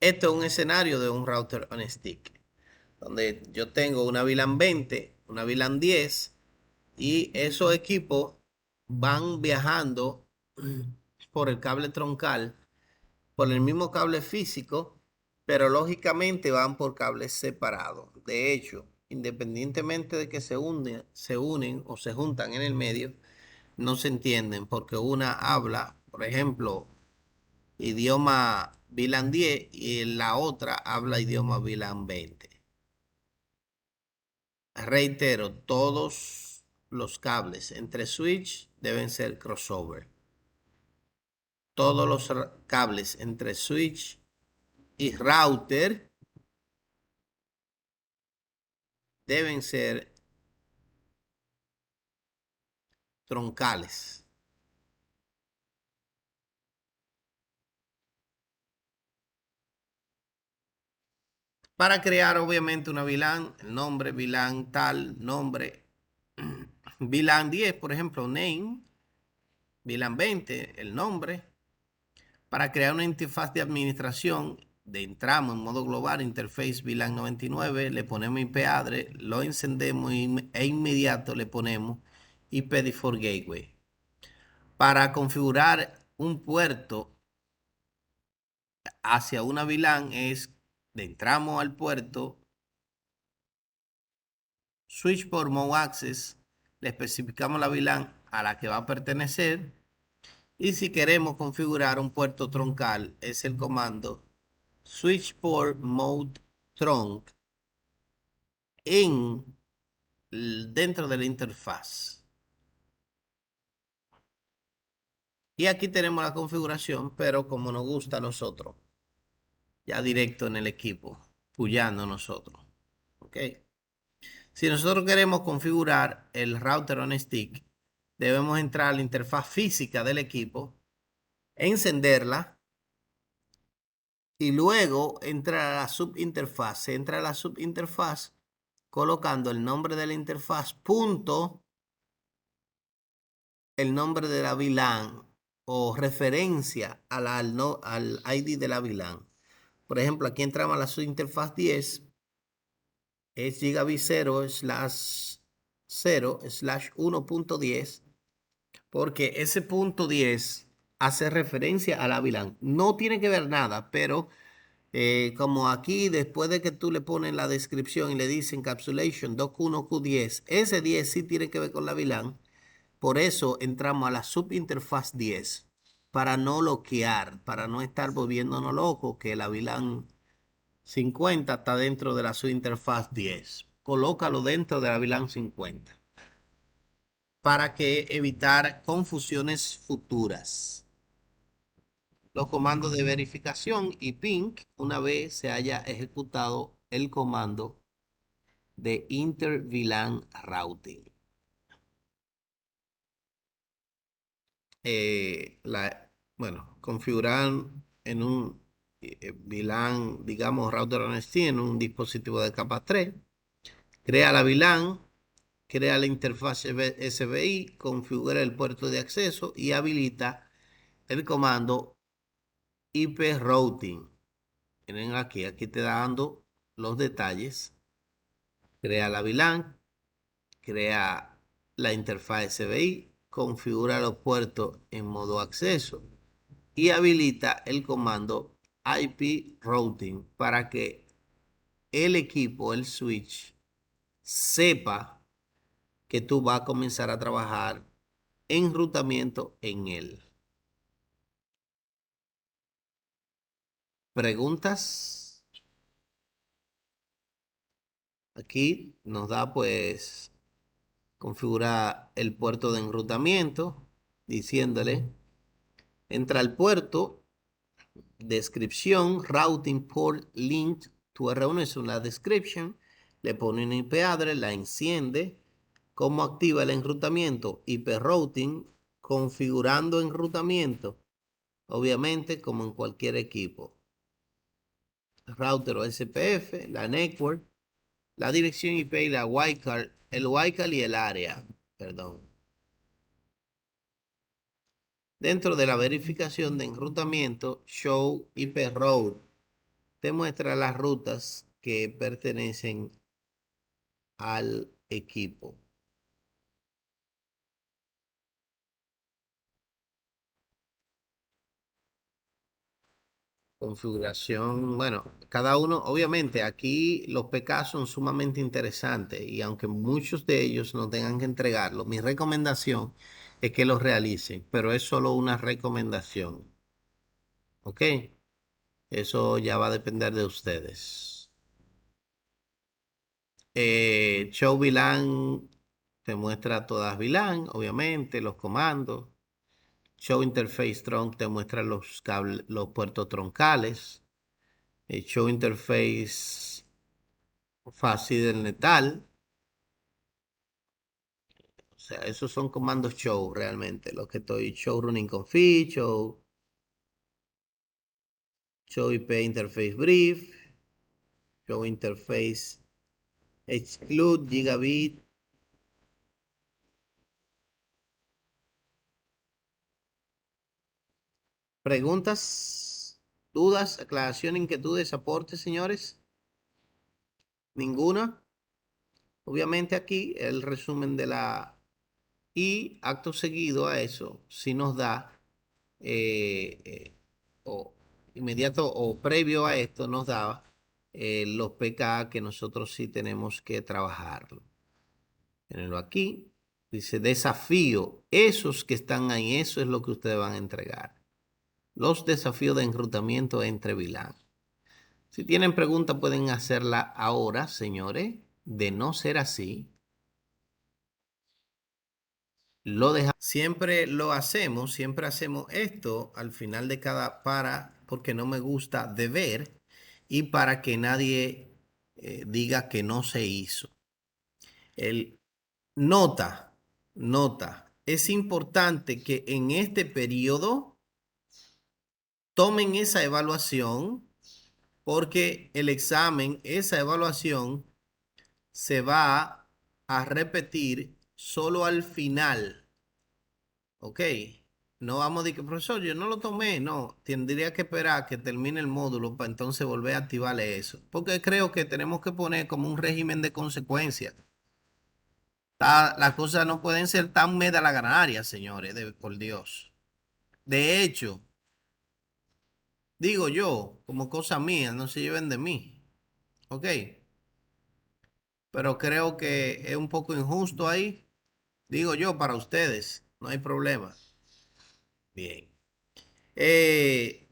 Esto es un escenario de un router on stick, donde yo tengo una VLAN 20, una VLAN 10 y esos equipos van viajando por el cable troncal, por el mismo cable físico, pero lógicamente van por cables separados. De hecho, independientemente de que se unen o se juntan en el medio, no se entienden porque una habla, por ejemplo, idioma VLAN 10 y la otra habla idioma VLAN 20. Reitero, todos los cables entre switch deben ser crossover. Todos los cables entre switch y router deben ser troncales. Para crear obviamente una VLAN, el nombre VLAN tal, nombre VLAN 10, por ejemplo, name, VLAN 20, el nombre. Para crear una interfaz de administración, entramos en modo global, interface VLAN 99, le ponemos IP address, lo encendemos e inmediato le ponemos IP default gateway. Para configurar un puerto hacia una VLAN entramos al puerto, switch por mode access, le especificamos la VLAN a la que va a pertenecer y si queremos configurar un puerto troncal es el comando switch port mode trunk dentro de la interfaz. Y aquí tenemos la configuración, pero como nos gusta a nosotros, ya directo en el equipo, puyando nosotros. ¿Ok? Si nosotros queremos configurar el router on stick, debemos entrar a la interfaz física del equipo, encenderla y luego entrar a la subinterfaz. Se entra a la subinterfaz colocando el nombre de la interfaz, punto, el nombre de la VLAN o referencia al ID de la VLAN. Por ejemplo, aquí entramos a la subinterfaz 10, es gigabit 0 0/1.10, porque ese punto 10 hace referencia a la VLAN. No tiene que ver nada, pero como aquí, después de que tú le pones la descripción y le dice encapsulation 2.1Q10, ese 10 sí tiene que ver con la VLAN. Por eso entramos a la subinterfaz 10, para no bloquear, para no estar volviéndonos locos, que la VLAN 50 está dentro de la subinterfaz 10. Colócalo dentro de la VLAN 50 para que evitar confusiones futuras. Los comandos de verificación y ping una vez se haya ejecutado el comando de inter VLAN routing. Bueno, configurar en un VLAN, digamos, router honesty en un dispositivo de capa 3. Crea la VLAN, crea la interfaz SBI, configura el puerto de acceso y habilita el comando IP routing. Miren aquí te da dando los detalles. Crea la VLAN, crea la interfaz SBI, configura los puertos en modo acceso y habilita el comando IP routing para que el equipo, el switch, sepa que tú vas a comenzar a trabajar enrutamiento en él. ¿Preguntas? Aquí nos da pues configurar el puerto de enrutamiento diciéndole entra al puerto, descripción, routing port link to R1 es una description, le pone un IP address, la enciende, cómo activa el enrutamiento, IP routing, configurando enrutamiento, obviamente como en cualquier equipo, router o SPF, la network, la dirección IP y la wildcard, el wildcard y el área, perdón. Dentro de la verificación de enrutamiento, Show IP Route te muestra las rutas que pertenecen al equipo. Configuración, bueno, cada uno, obviamente aquí los PK son sumamente interesantes y aunque muchos de ellos no tengan que entregarlo, mi recomendación es que los realicen, pero es solo una recomendación. ¿Ok? Eso ya va a depender de ustedes. Show VLAN te muestra todas VLAN, obviamente, los comandos. Show Interface Trunk te muestra los cables, los puertos troncales. Show Interface Fácil del Netal. O sea, esos son comandos show realmente. Lo que estoy show running config, show IP interface brief, show interface exclude gigabit. ¿Preguntas, dudas, aclaración, inquietudes, aportes, señores? ¿Ninguna? Obviamente aquí el resumen de la... Y acto seguido a eso, si nos da, o inmediato o previo a esto, nos da los PK que nosotros sí tenemos que trabajar. Mírenlo aquí. Dice desafío. Esos que están ahí, eso es lo que ustedes van a entregar. Los desafíos de enrutamiento entre VLAN. Si tienen preguntas, pueden hacerla ahora, señores. De no ser así, lo dejamos. Siempre hacemos esto al final de cada porque no me gusta deber y para que nadie diga que no se hizo. El nota, nota. Es importante que en este periodo tomen esa evaluación porque el examen, esa evaluación se va a repetir solo al final. ¿Ok? No vamos a decir que, profesor, yo no lo tomé. No, tendría que esperar que termine el módulo para entonces volver a activarle eso. Porque creo que tenemos que poner como un régimen de consecuencias. Las cosas no pueden ser tan medalaganarias, señores, por Dios. De hecho, digo yo, como cosa mía, no se lleven de mí. ¿Ok? Pero creo que es un poco injusto ahí. Digo yo, para ustedes, no hay problema. Bien. Eh,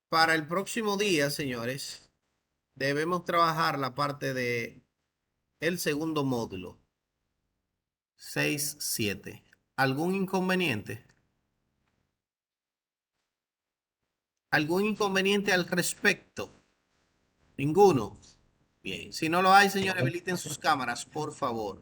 para el próximo día, señores, debemos trabajar la parte de el segundo módulo, 6-7. ¿Algún inconveniente? ¿Algún inconveniente al respecto? Ninguno. Bien. Si no lo hay, señores, habiliten sus cámaras, por favor.